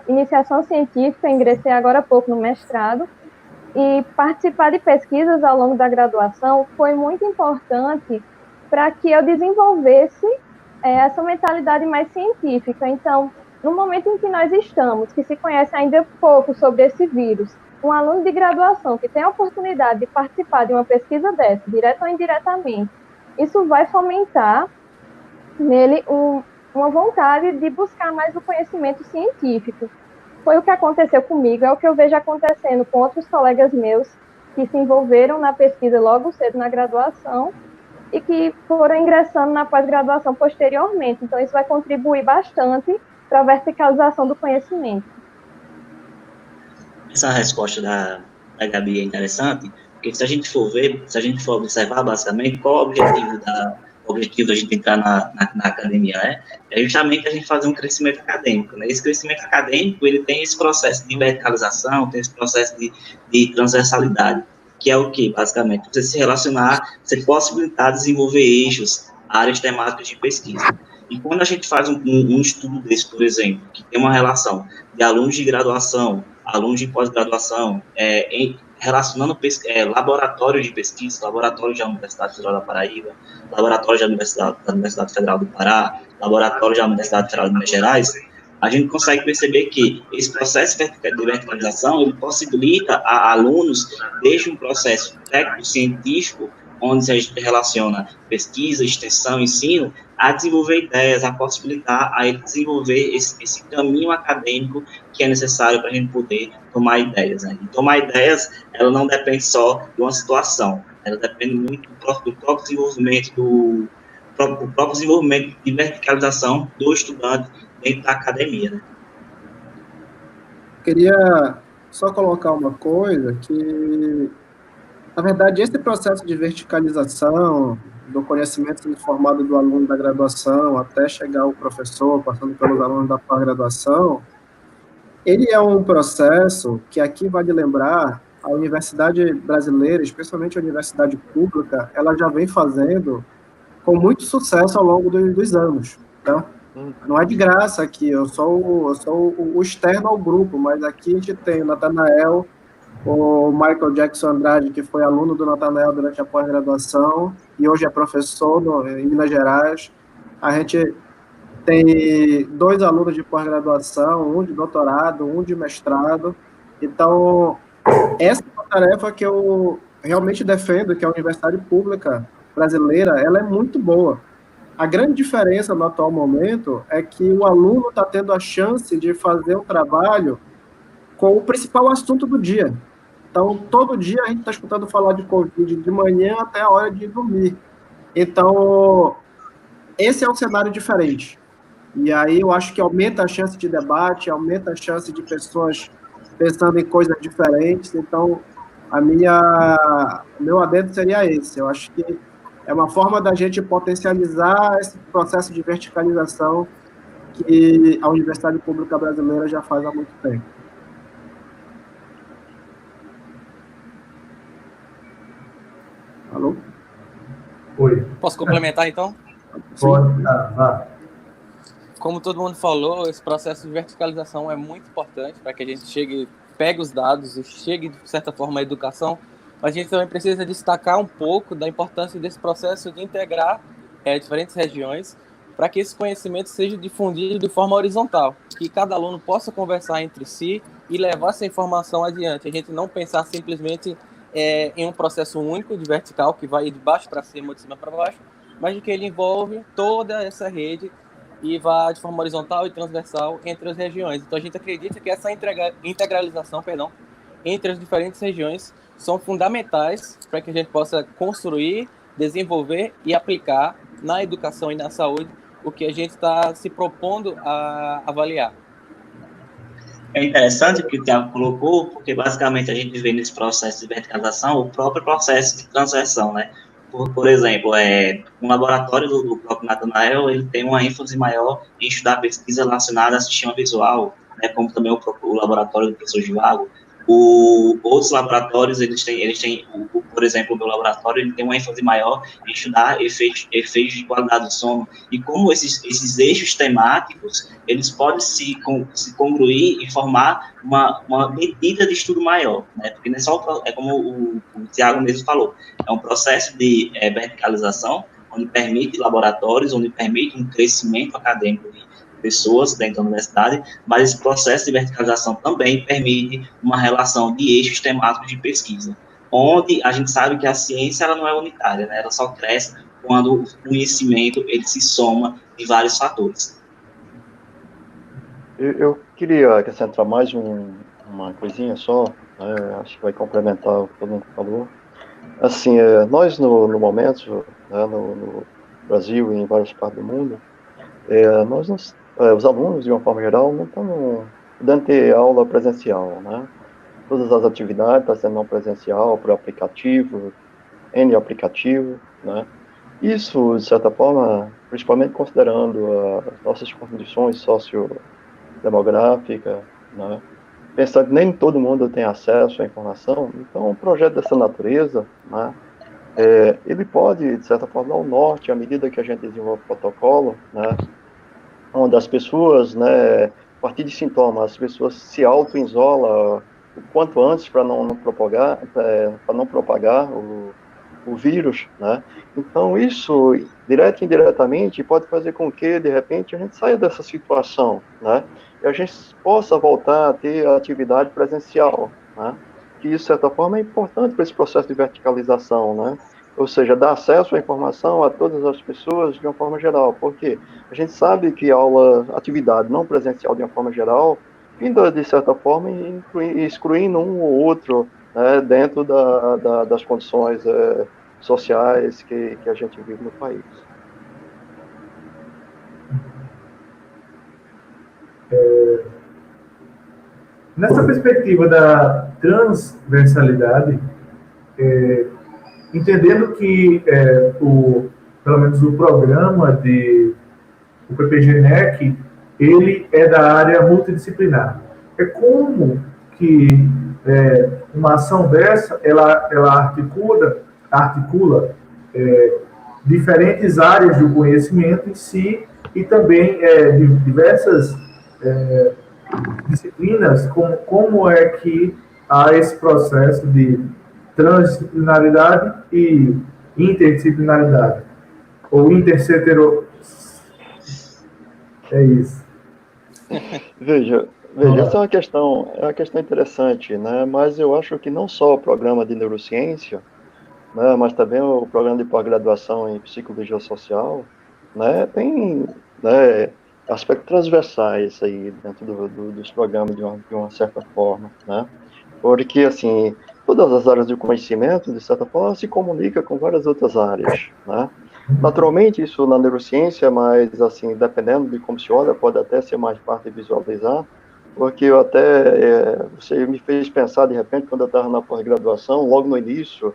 Speaker 7: iniciação científica, ingressei agora há pouco no mestrado, e participar de pesquisas ao longo da graduação foi muito importante para que eu desenvolvesse essa mentalidade mais científica. Então, no momento em que nós estamos, que se conhece ainda pouco sobre esse vírus, um aluno de graduação que tem a oportunidade de participar de uma pesquisa dessa, direta ou indiretamente, isso vai fomentar nele uma vontade de buscar mais o conhecimento científico. Foi o que aconteceu comigo, é o que eu vejo acontecendo com outros colegas meus que se envolveram na pesquisa logo cedo na graduação e que foram ingressando na pós-graduação posteriormente. Então, isso vai contribuir bastante para a verticalização do conhecimento.
Speaker 5: essa resposta da Gabi é interessante, porque se a gente for ver, se a gente for observar, basicamente, qual é o objetivo da gente entrar na academia, né? É justamente a gente fazer um crescimento acadêmico, né? Esse crescimento acadêmico, ele tem esse processo de verticalização, tem esse processo de transversalidade, que é o que, basicamente? Você se relacionar, você possibilitar desenvolver eixos, áreas temáticas de pesquisa. E quando a gente faz um estudo desse, por exemplo, que tem uma relação de alunos de graduação, alunos de pós-graduação, relacionando laboratório de pesquisa, laboratório da Universidade Federal da Paraíba, laboratório da Universidade Federal do Pará, laboratório da Universidade Federal de Minas Gerais, a gente consegue perceber que esse processo de verticalização, ele possibilita a alunos, desde um processo técnico-científico, onde a gente relaciona pesquisa, extensão, ensino, a desenvolver ideias, a possibilitar a ele desenvolver esse caminho acadêmico que é necessário para a gente poder tomar ideias. Né? E tomar ideias, ela não depende só de uma situação, ela depende muito do próprio desenvolvimento, do próprio desenvolvimento de verticalização do estudante dentro da academia. Né?
Speaker 4: Queria só colocar uma coisa que, na verdade, esse processo de verticalização do conhecimento sendo formado do aluno da graduação até chegar ao professor, passando pelos alunos da pós-graduação, ele é um processo que aqui vale lembrar, a universidade brasileira, especialmente a universidade pública, ela já vem fazendo com muito sucesso ao longo dos anos, tá? Não é de graça aqui, eu sou o externo ao grupo, mas aqui a gente tem o Natanael, o Michael Jackson Andrade, que foi aluno do Natanael durante a pós-graduação e hoje é professor em Minas Gerais. A gente tem 2 alunos de pós-graduação, um de doutorado, um de mestrado. Então, essa é uma tarefa que eu realmente defendo, que a universidade pública brasileira, ela é muito boa. A grande diferença no atual momento é que o aluno está tendo a chance de fazer um trabalho com o principal assunto do dia. Então, todo dia a gente está escutando falar de Covid, de manhã até a hora de dormir. Então, esse é um cenário diferente. E aí eu acho que aumenta a chance de debate, aumenta a chance de pessoas pensando em coisas diferentes. Então, meu adendo seria esse. Eu acho que é uma forma da gente potencializar esse processo de verticalização que a Universidade Pública Brasileira já faz há muito tempo. Alô?
Speaker 1: Oi.
Speaker 6: Posso complementar, então?
Speaker 1: Pode, vá.
Speaker 6: Como todo mundo falou, esse processo de verticalização é muito importante para que a gente pegue os dados e chegue, de certa forma, à educação. Mas a gente também precisa destacar um pouco da importância desse processo de integrar diferentes regiões para que esse conhecimento seja difundido de forma horizontal, que cada aluno possa conversar entre si e levar essa informação adiante. A gente não pensar simplesmente em um processo único de vertical, que vai de baixo para cima ou de cima para baixo, mas de que ele envolve toda essa rede e vá de forma horizontal e transversal entre as regiões. Então, a gente acredita que essa integralização entre as diferentes regiões são fundamentais para que a gente possa construir, desenvolver e aplicar na educação e na saúde o que a gente está se propondo a avaliar.
Speaker 5: É interessante o que o Thiago colocou, porque basicamente a gente vê nesse processo de verticalização o próprio processo de transversão, né? Por exemplo, um laboratório do próprio Natanael, ele tem uma ênfase maior em estudar pesquisa relacionada a sistema visual, né, como também o laboratório do professor Givago. Outros laboratórios, eles têm por exemplo, o meu laboratório, ele tem uma ênfase maior em estudar efeitos de qualidade do sono, e como esses eixos temáticos, eles podem se congruir e formar uma medida de estudo maior, né, porque não é só, como o Thiago mesmo falou, é um processo de verticalização, onde permite laboratórios, onde permite um crescimento acadêmico de pessoas dentro da universidade, mas esse processo de verticalização também permite uma relação de eixos temáticos de pesquisa, onde a gente sabe que a ciência ela não é unitária, né? Ela só cresce quando o conhecimento ele se soma de vários fatores.
Speaker 3: Eu queria acrescentar mais uma coisinha só, né? Acho que vai complementar o que todo mundo falou. Assim, nós no momento, né, no Brasil e em várias partes do mundo, os alunos, de uma forma geral, não estão podendo ter aula presencial, né? todas as atividades, está sendo não presencial, por aplicativo, N aplicativo, né? Isso, de certa forma, principalmente considerando as nossas condições sociodemográficas, né? Pensando que nem todo mundo tem acesso à informação, então um projeto dessa natureza, né, ele pode, de certa forma, dar um norte à medida que a gente desenvolve o protocolo, né, onde as pessoas, né, a partir de sintomas, as pessoas se auto-isolam o quanto antes para não propagar o vírus, né? Então, isso, direto e indiretamente, pode fazer com que, de repente, a gente saia dessa situação, né? E a gente possa voltar a ter a atividade presencial, né? Que isso, de certa forma, é importante para esse processo de verticalização, né? Ou seja, dar acesso à informação a todas as pessoas de uma forma geral, porque a gente sabe que atividade não presencial de uma forma geral, ainda, de certa forma, excluindo um ou outro, né, dentro das condições sociais que a gente vive no país.
Speaker 1: Nessa perspectiva da transversalidade, entendendo que pelo menos o programa o PPG-NEC, ele é da área multidisciplinar. É como que uma ação dessa, ela articula diferentes áreas do conhecimento em si e também de diversas disciplinas, como é que há esse processo de transdisciplinaridade e interdisciplinaridade, ou intercetero. É isso.
Speaker 3: Veja, essa é uma questão interessante, né? Mas eu acho que não só o programa de neurociência, né, mas também o programa de pós-graduação em psicologia social, né, tem, né, aspectos transversais aí dentro dos programas de uma certa forma, né? Porque, assim, todas as áreas do conhecimento, de certa forma, se comunicam com várias outras áreas, né? Naturalmente, isso na neurociência, mas, assim, dependendo de como se olha, pode até ser mais fácil de visualizar, porque você me fez pensar, de repente, quando eu estava na pós-graduação, logo no início,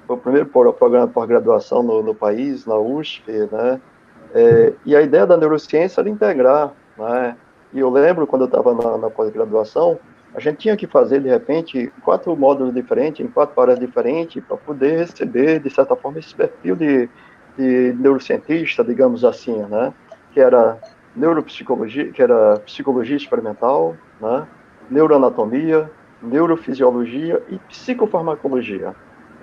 Speaker 3: foi o primeiro programa de pós-graduação no país, na USP, né? E a ideia da neurociência era integrar, né? E eu lembro, quando eu estava na pós-graduação, a gente tinha que fazer, de repente, 4 módulos diferentes, em 4 áreas diferentes, para poder receber, de certa forma, esse perfil de neurocientista, digamos assim, né? Que era neuropsicologia, que era psicologia experimental, né? Neuroanatomia, neurofisiologia e psicofarmacologia,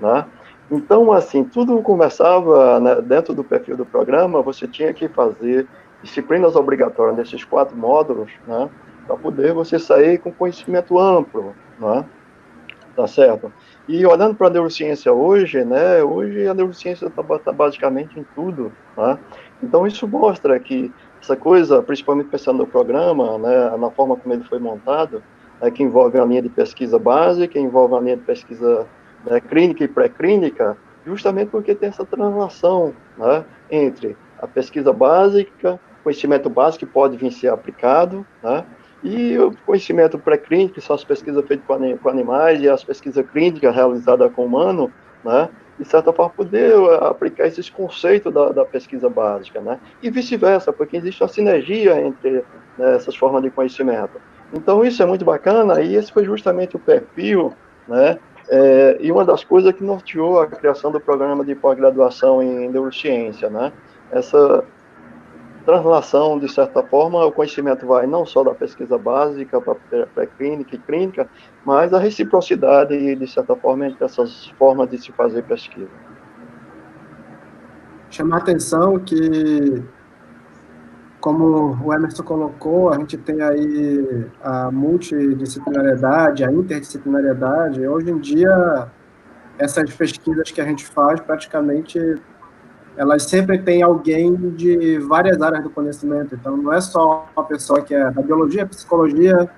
Speaker 3: né? Então, assim, tudo começava, né, dentro do perfil do programa, você tinha que fazer disciplinas obrigatórias nesses 4 módulos, né, para poder você sair com conhecimento amplo, né, tá certo? E olhando para a neurociência hoje, né, hoje a neurociência está basicamente em tudo, né, então isso mostra que essa coisa, principalmente pensando no programa, né, na forma como ele foi montado, né, que envolve a linha de pesquisa básica, envolve a linha de pesquisa clínica e pré-clínica, justamente porque tem essa translação, né, entre a pesquisa básica, conhecimento básico que pode vir ser aplicado, né, e o conhecimento pré-clínico, que são as pesquisas feitas com animais e as pesquisas clínicas realizadas com humano, né, de certa forma, poder aplicar esses conceitos da pesquisa básica, né, e vice-versa, porque existe uma sinergia entre, né, essas formas de conhecimento. Então, isso é muito bacana, e esse foi justamente o perfil, né, e uma das coisas que norteou a criação do programa de pós-graduação em neurociência, né? Essa translação, de certa forma, o conhecimento vai não só da pesquisa básica para pré-clínica e clínica, mas a reciprocidade, de certa forma, entre essas formas de se fazer pesquisa.
Speaker 4: Chamar a atenção que, como o Emerson colocou, a gente tem aí a multidisciplinariedade, a interdisciplinariedade. Hoje em dia, essas pesquisas que a gente faz, praticamente, elas sempre têm alguém de várias áreas do conhecimento. Então, não é só uma pessoa que é da biologia, psicologia,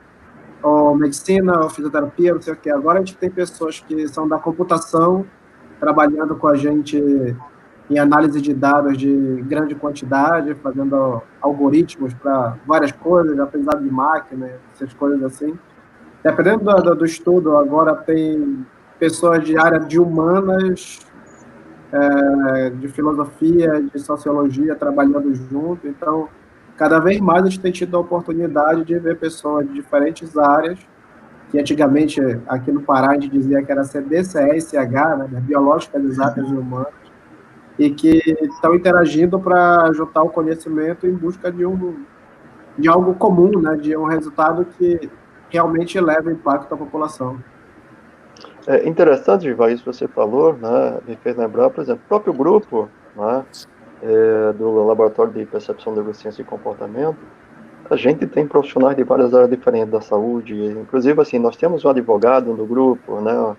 Speaker 4: ou medicina, ou fisioterapia, não sei o quê. Agora a gente tem pessoas que são da computação, trabalhando com a gente em análise de dados de grande quantidade, fazendo algoritmos para várias coisas, aprendizado de máquina, essas coisas assim. dependendo do estudo, agora tem pessoas de área de humanas, de filosofia, de sociologia trabalhando junto. Então, cada vez mais a gente tem tido a oportunidade de ver pessoas de diferentes áreas, que antigamente aqui no Pará a gente dizia que era CDCE-SH, né, Biológicas, Exatas e Humanas, e que estão interagindo para juntar o conhecimento em busca de algo comum, né, de um resultado que realmente leva impacto à população.
Speaker 3: É interessante, Ivan, isso que você falou, né, me fez lembrar, por exemplo, o próprio grupo, né, do Laboratório de Percepção, Neurociência e Comportamento. A gente tem profissionais de várias áreas diferentes da saúde, inclusive, assim, nós temos um advogado no grupo, né,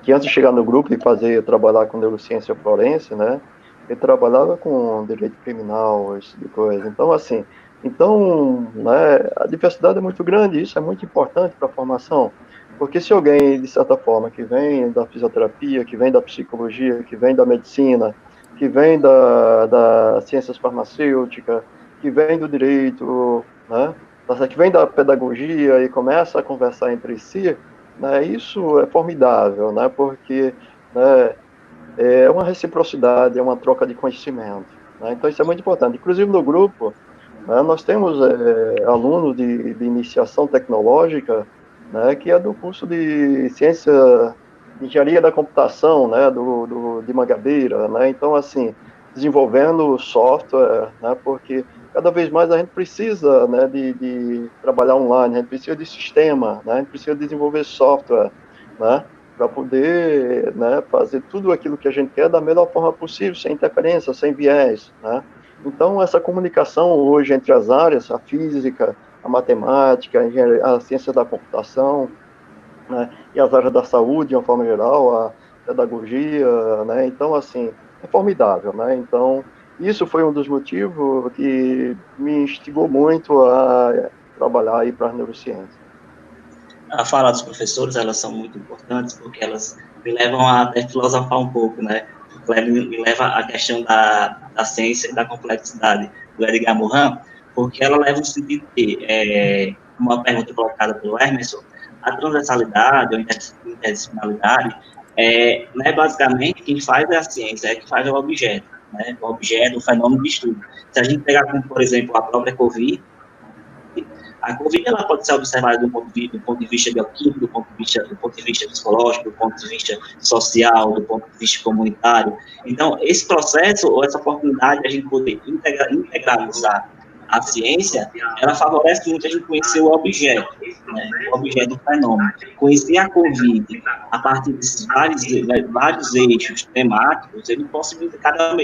Speaker 3: que antes de chegar no grupo e trabalhar com neurociência forense, né, ele trabalhava com direito criminal, esse tipo de coisa. Então, assim, né, a diversidade é muito grande, isso é muito importante para a formação, porque se alguém, de certa forma, que vem da fisioterapia, que vem da psicologia, que vem da medicina, que vem da ciências farmacêuticas, que vem do direito, né, que vem da pedagogia e começa a conversar entre si, né, isso é formidável, né, porque, né, é uma reciprocidade, é uma troca de conhecimento, né, então isso é muito importante. Inclusive no grupo, né, nós temos alunos de iniciação tecnológica, né, que é do curso de Engenharia da Computação, né, de Mangabeira, né, então, assim, desenvolvendo software, né, porque cada vez mais a gente precisa, né, de trabalhar online, a gente precisa de sistema, né, a gente precisa desenvolver software, né, para poder, né, fazer tudo aquilo que a gente quer da melhor forma possível, sem interferência, sem viés, né. Então, essa comunicação hoje entre as áreas, a física, a matemática, a ciência da computação, né, e as áreas da saúde, de uma forma geral, a pedagogia, né, então, assim, é formidável, né, então, isso foi um dos motivos que me instigou muito a trabalhar aí para as neurociências.
Speaker 5: A fala dos professores, elas são muito importantes, porque elas me levam a até filosofar um pouco, né, me leva à questão da ciência e da complexidade do Edgar Morin, porque ela leva um sentido de, uma pergunta colocada pelo Emerson, a transversalidade ou interdisciplinaridade não é basicamente quem faz a ciência, é quem faz o objeto, né, o objeto, o fenômeno de estudo. Se a gente pegar, como, por exemplo, a própria COVID, a COVID ela pode ser observada do ponto de vista bioquímico, do ponto de vista psicológico, do ponto de vista social, do ponto de vista comunitário. Então, esse processo, ou essa oportunidade de a gente poder integralizar a ciência, ela favorece muito a gente conhecer o objeto, né, o objeto do fenômeno. Conhecer a COVID a partir desses vários eixos temáticos, ele possibilita cada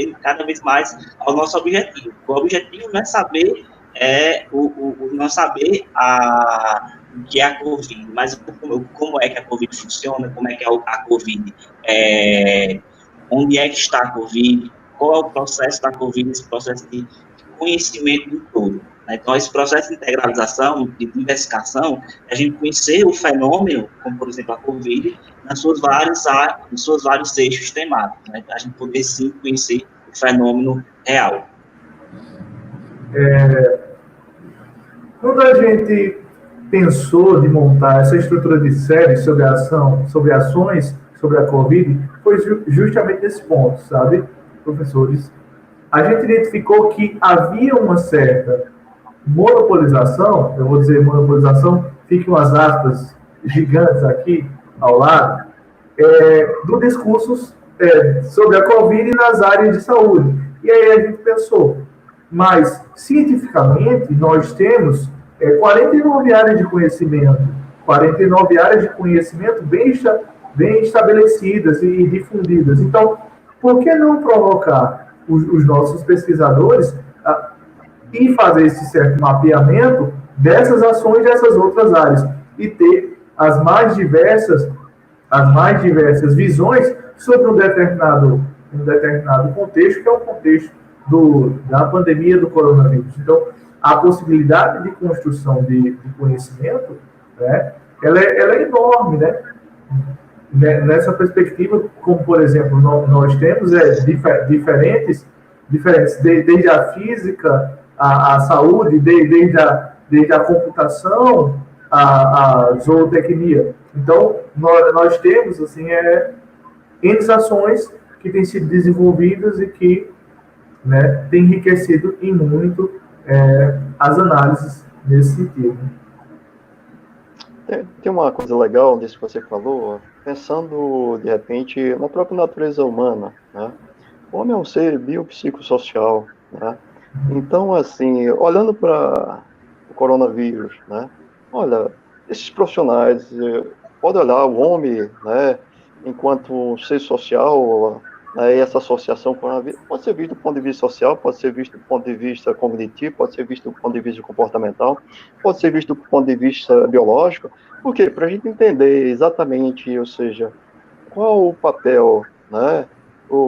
Speaker 5: vez mais ao nosso objetivo. O objetivo não é saber não saber o que é a COVID, mas como é que a COVID funciona, como é que é a COVID, onde é que está a COVID, qual é o processo da COVID, esse processo de conhecimento do todo. Então, esse processo de integralização, de diversificação, a gente conhecer o fenômeno, como, por exemplo, a COVID, nos seus vários eixos temáticos, né? A gente poder, sim, conhecer o fenômeno real.
Speaker 1: Quando a gente pensou de montar essa estrutura de série sobre ações sobre a COVID, foi justamente nesse ponto, sabe, professores? A gente identificou que havia uma certa monopolização, eu vou dizer monopolização, fiquem umas aspas gigantes aqui ao lado, do discurso sobre a COVID nas áreas de saúde. E aí a gente pensou, mas cientificamente nós temos 49 áreas de conhecimento, 49 áreas de conhecimento bem estabelecidas e difundidas. Então, por que não provocar os nossos pesquisadores e fazer esse certo mapeamento dessas ações dessas outras áreas e ter as mais diversas visões sobre um determinado contexto, que é o contexto da pandemia do coronavírus. Então, a possibilidade de construção de conhecimento, né, ela é enorme, né? Nessa perspectiva, como, por exemplo, nós temos diferentes, desde a física, a saúde, desde a computação, a zootecnia. Então, nós temos, assim, N ações que têm sido desenvolvidas e que, né, têm enriquecido em muito as análises nesse sentido.
Speaker 3: Tem uma coisa legal disso que você falou, pensando, de repente, na própria natureza humana, né? O homem é um ser biopsicossocial, né? Então, assim, olhando para o coronavírus, né? Olha, esses profissionais, pode olhar o homem, né, enquanto um ser social, né, e essa associação com a vida, pode ser visto do ponto de vista social, pode ser visto do ponto de vista cognitivo, pode ser visto do ponto de vista comportamental, pode ser visto do ponto de vista biológico. Por quê? Para a gente entender exatamente, ou seja, qual o papel, né,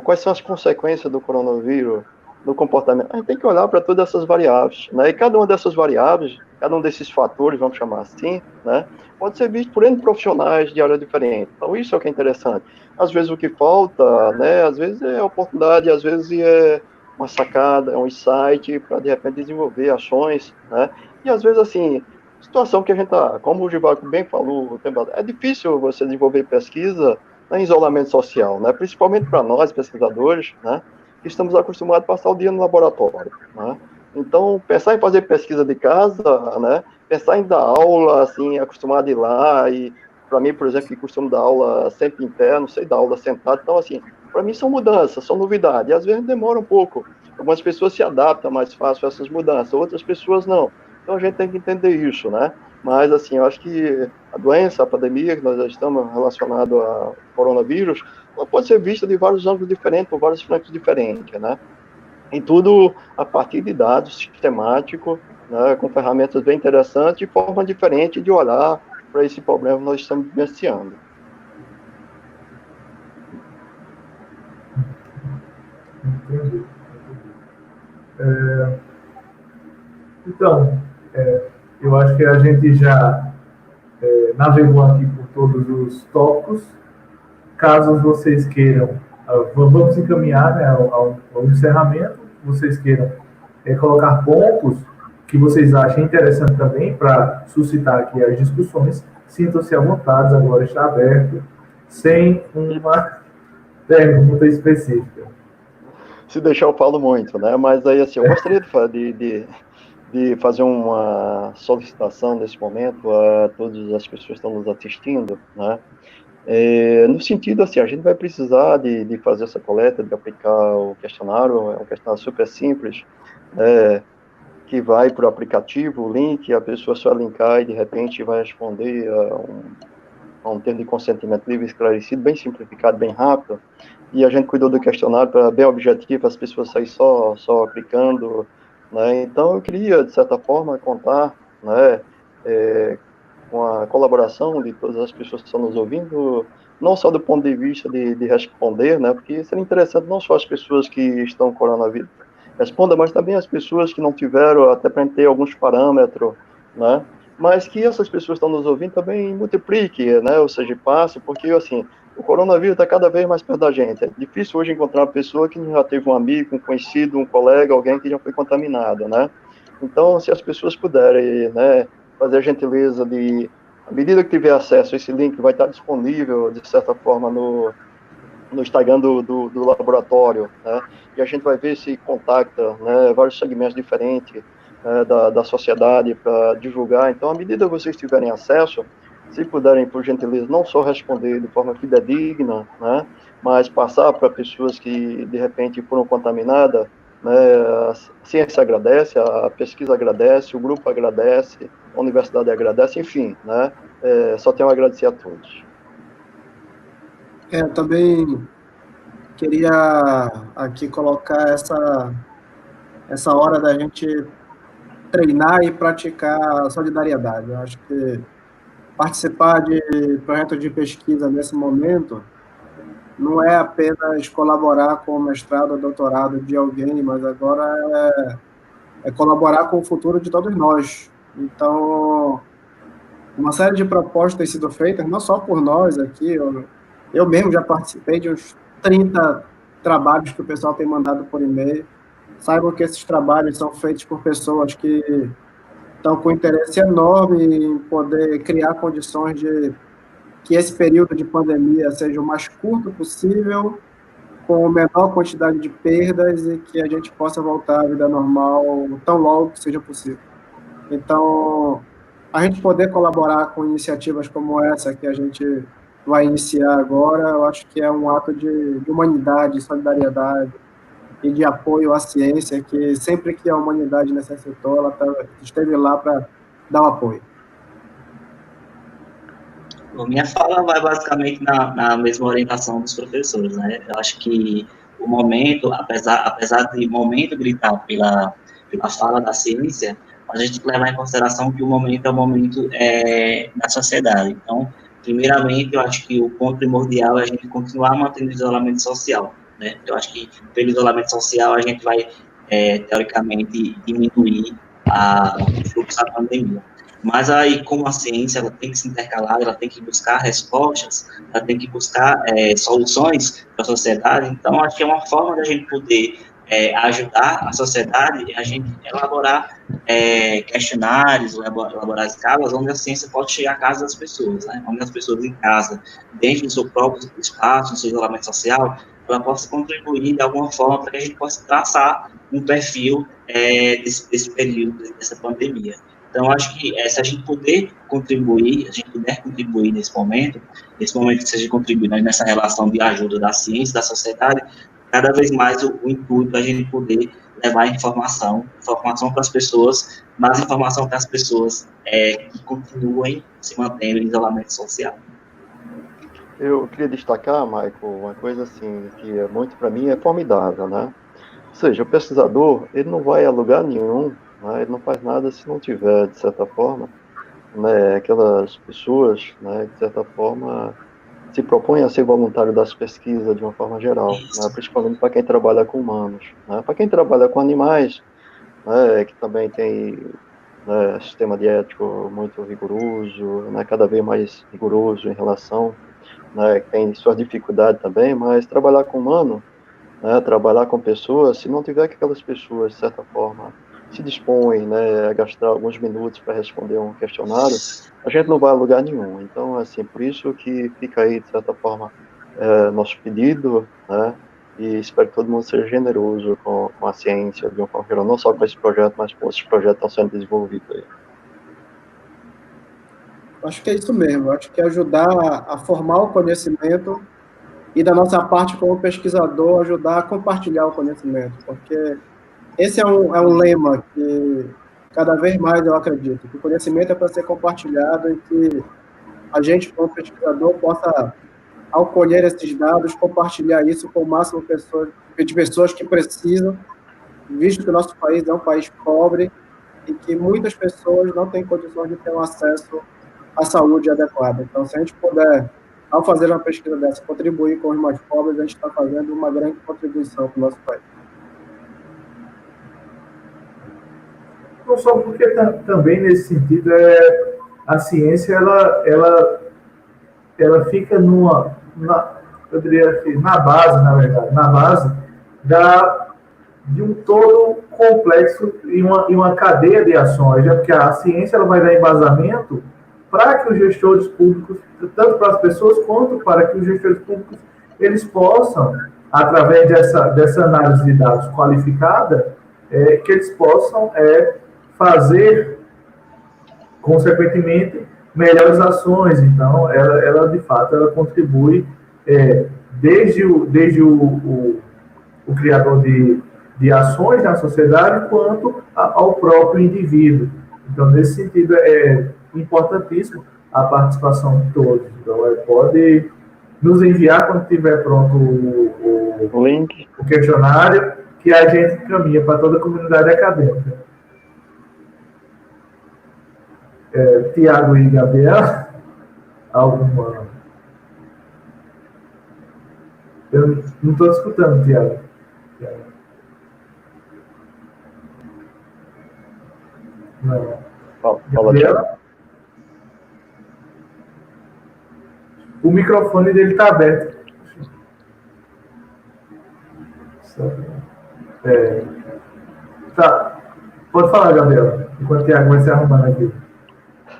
Speaker 3: quais são as consequências do coronavírus no comportamento. A gente tem que olhar para todas essas variáveis, né? E cada uma dessas variáveis, cada um desses fatores, vamos chamar assim, né, pode ser visto por N profissionais de área diferente. Então, isso é o que é interessante. Às vezes o que falta, né, às vezes é oportunidade, às vezes é uma sacada, é um insight para, de repente, desenvolver ações, né? E, às vezes, assim, situação que a gente está, como o Givaldo bem falou, é difícil você desenvolver pesquisa em isolamento social, né? Principalmente para nós, pesquisadores, né, que estamos acostumados a passar o dia no laboratório, né? Então, pensar em fazer pesquisa de casa, né, pensar em dar aula, assim, acostumado a ir lá, e para mim, por exemplo, que costumo dar aula sempre em pé, não sei dar aula sentado, então, assim, para mim são mudanças, são novidades, e às vezes demora um pouco, algumas pessoas se adaptam mais fácil a essas mudanças, outras pessoas não, então a gente tem que entender isso, né, mas, assim, eu acho que a doença, a pandemia que nós já estamos relacionado ao coronavírus, ela pode ser vista de vários ângulos diferentes, por vários flancos diferentes, né? Em tudo a partir de dados sistemáticos, né, com ferramentas bem interessantes e forma diferente de olhar para esse problema que nós estamos vivenciando.
Speaker 1: Entendi. Então, eu acho que a gente já navegou aqui por todos os tópicos. Caso vocês queiram, vamos encaminhar, né, ao encerramento. Vocês queiram colocar pontos que vocês achem interessante também para suscitar aqui as discussões, sintam-se à vontade, agora está aberto, sem uma pergunta específica.
Speaker 3: Se deixar, eu falo muito, né? Mas aí, assim, eu gostaria de fazer uma solicitação nesse momento a todas as pessoas que estão nos assistindo, né? No sentido, assim, a gente vai precisar de fazer essa coleta, de aplicar o questionário, é um questionário super simples, que vai para o aplicativo, o link, a pessoa só linkar e, de repente, vai responder a um termo de consentimento livre esclarecido, bem simplificado, bem rápido, e a gente cuidou do questionário para bem objetivo, as pessoas saírem só aplicando, né? Então, eu queria, de certa forma, contar, né, com a colaboração de todas as pessoas que estão nos ouvindo, não só do ponto de vista de responder, né, porque seria interessante não só as pessoas que estão com coronavírus respondam, mas também as pessoas que não tiveram, até para ter alguns parâmetros, né, mas que essas pessoas que estão nos ouvindo também multipliquem, né, ou seja, passe, porque, assim, o coronavírus está cada vez mais perto da gente. É difícil hoje encontrar uma pessoa que já teve um amigo, um conhecido, um colega, alguém que já foi contaminado, né. Então, se as pessoas puderem, né, fazer a gentileza de, à medida que tiver acesso, esse link vai estar disponível, de certa forma, no Instagram do laboratório, né? E a gente vai ver se contacta, né, vários segmentos diferentes, né, da sociedade para divulgar. Então, à medida que vocês tiverem acesso, se puderem, por gentileza, não só responder de forma fidedigna, né, mas passar para pessoas que, de repente, foram contaminadas, né, a ciência agradece, a pesquisa agradece, o grupo agradece, a universidade agradece, enfim, né, só tenho a agradecer a todos.
Speaker 4: Também queria aqui colocar essa hora da gente treinar e praticar a solidariedade. Eu acho que participar de projetos de pesquisa nesse momento não é apenas colaborar com o mestrado ou doutorado de alguém, mas agora é colaborar com o futuro de todos nós. Então, uma série de propostas têm sido feitas, não só por nós aqui, eu mesmo já participei de uns 30 trabalhos que o pessoal tem mandado por e-mail. Saibam que esses trabalhos são feitos por pessoas que estão com interesse enorme em poder criar condições de que esse período de pandemia seja o mais curto possível, com a menor quantidade de perdas e que a gente possa voltar à vida normal tão logo que seja possível. Então, a gente poder colaborar com iniciativas como essa que a gente vai iniciar agora, eu acho que é um ato de humanidade, solidariedade e de apoio à ciência, que sempre que a humanidade necessitou, ela esteve lá para dar o apoio.
Speaker 5: Minha fala vai basicamente na mesma orientação dos professores, né? Eu acho que o momento, apesar de momento gritar pela fala da ciência, a gente tem que levar em consideração que o momento é o momento da sociedade. Então, primeiramente, eu acho que o ponto primordial é a gente continuar mantendo o isolamento social, né? Eu acho que pelo isolamento social a gente vai, teoricamente, diminuir o fluxo da pandemia. Mas aí, como a ciência ela tem que se intercalar, ela tem que buscar respostas, ela tem que buscar soluções para a sociedade, então acho que é uma forma da gente poder ajudar a sociedade, a gente elaborar questionários, elaborar escalas onde a ciência pode chegar à casa das pessoas, né? Onde as pessoas em casa, dentro do seu próprio espaço, no seu isolamento social, ela possa contribuir de alguma forma para que a gente possa traçar um perfil desse período, dessa pandemia. Então, acho que se a gente puder contribuir nesse momento que seja contribuir nessa relação de ajuda da ciência, da sociedade, cada vez mais o intuito é a gente poder levar informação para as pessoas, mais informação para as pessoas que continuem se mantendo em isolamento social.
Speaker 3: Eu queria destacar, Michael, uma coisa assim que é muito, para mim, é formidável, né? Ou seja, o pesquisador, ele não vai a lugar nenhum, né? Ele não faz nada se não tiver, de certa forma, né, aquelas pessoas, né, de certa forma, se propõem a ser voluntário das pesquisas de uma forma geral, né, principalmente para quem trabalha com humanos, né? Para quem trabalha com animais, né, que também tem, né, sistema de ético muito rigoroso, né, cada vez mais rigoroso em relação, né, que tem suas dificuldades também, mas trabalhar com humano, né, trabalhar com pessoas, se não tiver que aquelas pessoas, de certa forma, se dispõem, né, a gastar alguns minutos para responder um questionário, a gente não vai a lugar nenhum. Então, assim, por isso que fica aí, de certa forma, nosso pedido, né, e espero que todo mundo seja generoso com a ciência, de uma forma geral, não só com esse projeto, mas com outros projetos que estão sendo desenvolvidos aí.
Speaker 4: Acho que é isso mesmo, acho que ajudar a formar o conhecimento e, da nossa parte, como pesquisador, ajudar a compartilhar o conhecimento, porque esse é um lema que, cada vez mais, eu acredito, que o conhecimento é para ser compartilhado e que a gente, como pesquisador, possa, ao colher esses dados, compartilhar isso com o máximo de pessoas que precisam, visto que o nosso país é um país pobre e que muitas pessoas não têm condições de ter um acesso à saúde adequada. Então, se a gente puder, ao fazer uma pesquisa dessa, contribuir com os mais pobres, a gente está fazendo uma grande contribuição para o nosso país.
Speaker 1: Não só porque também, nesse sentido, a ciência ela fica eu diria assim, na base, na verdade, na base de um todo complexo e uma cadeia de ações, já porque a ciência ela vai dar embasamento para que os gestores públicos, tanto para as pessoas quanto para que os gestores públicos eles possam, através dessa análise de dados qualificada, que eles possam fazer, consequentemente, melhores ações. Então, ela de fato, ela contribui desde o criador de ações na sociedade, quanto ao próprio indivíduo. Então, nesse sentido, é importantíssimo a participação de todos. Então, pode nos enviar, quando estiver pronto o
Speaker 3: link,
Speaker 1: o questionário, que a gente caminha para toda a comunidade acadêmica. Tiago e Gabriel, alguma... Eu não estou escutando, Tiago. Não.
Speaker 3: Fala, Tiago.
Speaker 1: O microfone dele está aberto. Tá. Pode falar, Gabriela, enquanto o Tiago vai se arrumando aqui.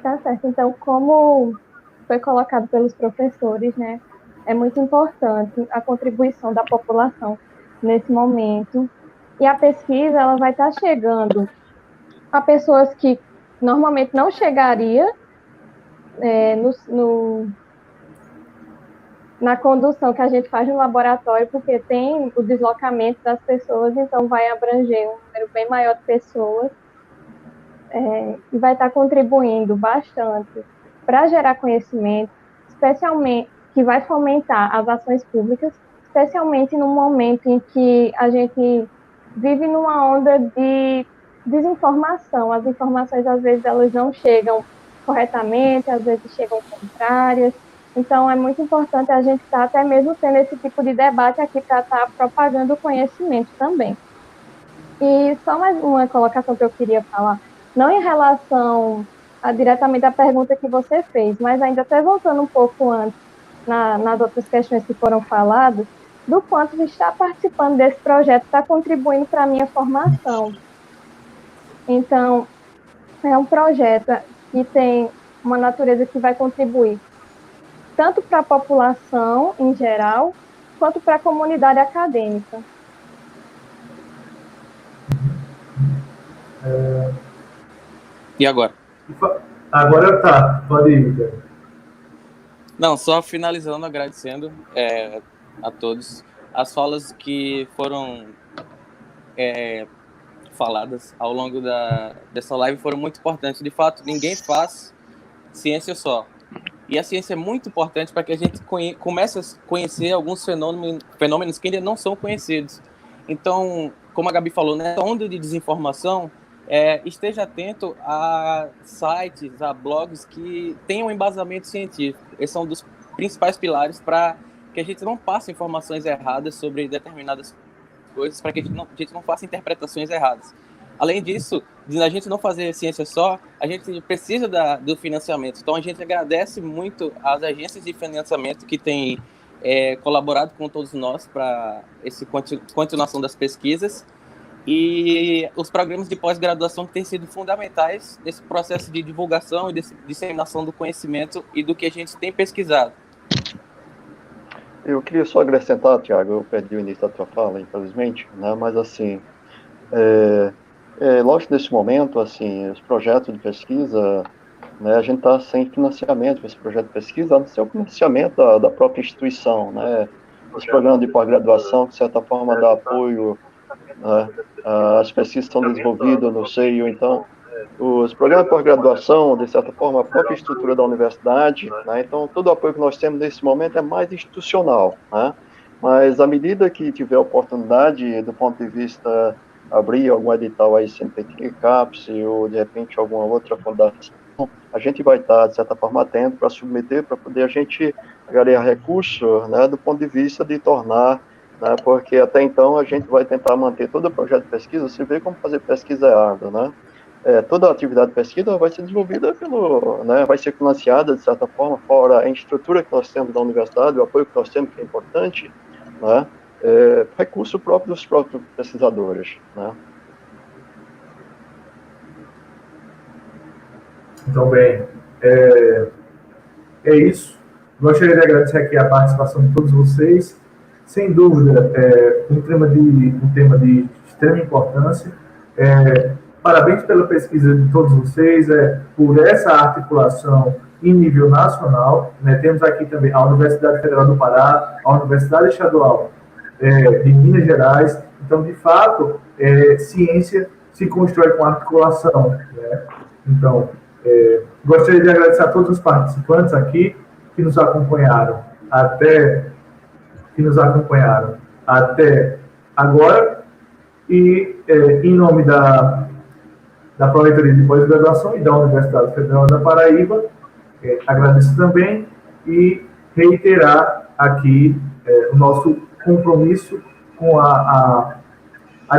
Speaker 7: Tá certo. Então, como foi colocado pelos professores, né, é muito importante a contribuição da população nesse momento. E a pesquisa, ela vai estar chegando a pessoas que normalmente não chegaria na condução que a gente faz no laboratório, porque tem o deslocamento das pessoas, então vai abranger um número bem maior de pessoas, e vai estar contribuindo bastante para gerar conhecimento, especialmente que vai fomentar as ações públicas, especialmente no momento em que a gente vive numa onda de desinformação. As informações, às vezes, elas não chegam corretamente, às vezes chegam contrárias. Então, é muito importante a gente estar até mesmo tendo esse tipo de debate aqui para estar propagando o conhecimento também. E só mais uma colocação que eu queria falar, não em relação diretamente à pergunta que você fez, mas ainda até voltando um pouco antes, nas outras questões que foram faladas, do quanto estar participando desse projeto está contribuindo para a minha formação. Então, é um projeto que tem uma natureza que vai contribuir tanto para a população em geral, quanto para a comunidade acadêmica.
Speaker 6: E agora?
Speaker 1: Agora tá, pode ir, Tiago.
Speaker 6: Não, só finalizando, agradecendo a todos. As falas que foram faladas ao longo dessa live foram muito importantes. De fato, ninguém faz ciência só. E a ciência é muito importante para que a gente comece a conhecer alguns fenômenos que ainda não são conhecidos. Então, como a Gabi falou, nessa onda de desinformação, esteja atento a sites, a blogs que tenham embasamento científico. Esse é um dos principais pilares para que a gente não passe informações erradas sobre determinadas coisas, para que a gente não faça interpretações erradas. Além disso, de a gente não fazer ciência só, a gente precisa do financiamento. Então, a gente agradece muito às agências de financiamento que têm colaborado com todos nós para essa continuação das pesquisas e os programas de pós-graduação que têm sido fundamentais nesse processo de divulgação e de disseminação do conhecimento e do que a gente tem pesquisado.
Speaker 3: Eu queria só acrescentar, Tiago, eu perdi o início da tua fala, infelizmente, né? Mas assim, lógico, nesse momento, assim, os projetos de pesquisa, né, a gente está sem financiamento para esse projeto de pesquisa, a não ser o financiamento da própria instituição, né? Os programas de pós-graduação, que de certa forma dá apoio, né, as pesquisas são desenvolvidas no seio, então, os programas de pós-graduação, de certa forma, a própria estrutura da universidade, né, então, todo o apoio que nós temos nesse momento é mais institucional, né? Mas, à medida que tiver oportunidade, do ponto de vista abrir algum edital aí, CNPq, CAPES, ou de repente alguma outra fundação, a gente vai estar, de certa forma, atento para submeter, para poder a gente ganhar recurso, né, do ponto de vista de tornar, né, porque até então a gente vai tentar manter todo o projeto de pesquisa. Você vê como fazer pesquisa é árdua, né? Toda a atividade de pesquisa vai ser desenvolvida vai ser financiada, de certa forma, fora a estrutura que nós temos da universidade, o apoio que nós temos, que é importante, né? Recurso próprio dos próprios pesquisadores, né?
Speaker 1: Então, bem, é isso. Gostaria de agradecer aqui a participação de todos vocês. Sem dúvida, um tema de extrema importância. Parabéns pela pesquisa de todos vocês, por essa articulação em nível nacional, né? Temos aqui também a Universidade Federal do Pará, a Universidade Estadual de Minas Gerais. Então, de fato, ciência se constrói com articulação, né? Então, gostaria de agradecer a todos os participantes aqui que nos acompanharam até agora, e em nome da Pró-Reitoria de Pós-Graduação e da Universidade Federal da Paraíba, agradeço também e reiterar aqui o nosso compromisso com a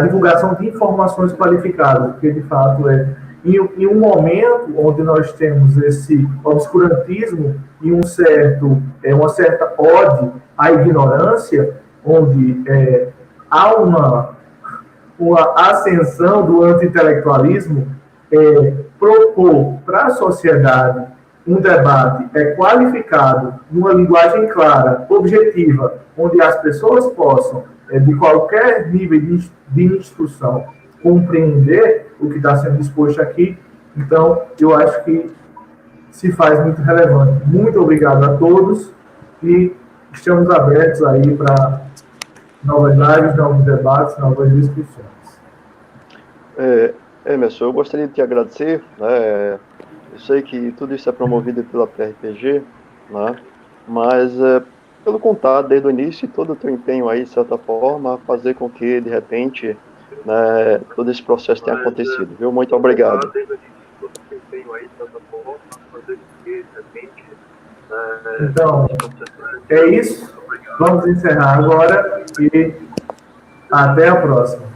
Speaker 1: divulgação de informações qualificadas, porque, de fato, em um momento onde nós temos esse obscurantismo e uma certa ode à ignorância, onde há uma ascensão do anti-intelectualismo, propor para a sociedade um debate qualificado, numa linguagem clara, objetiva, onde as pessoas possam, de qualquer nível de instrução, compreender o que está sendo disposto aqui. Então, eu acho que se faz muito relevante. Muito obrigado a todos e estamos abertos aí para novas lives, novos debates, novas discussões.
Speaker 3: Emerson, eu gostaria de te agradecer, né? Eu sei que tudo isso é promovido pela PRPG, né? Mas pelo contato desde o início e todo o teu empenho aí, de certa forma, fazer com que, de repente, né, todo esse processo tenha acontecido, viu? Muito obrigado.
Speaker 1: Então, é isso. Vamos encerrar agora e até a próxima.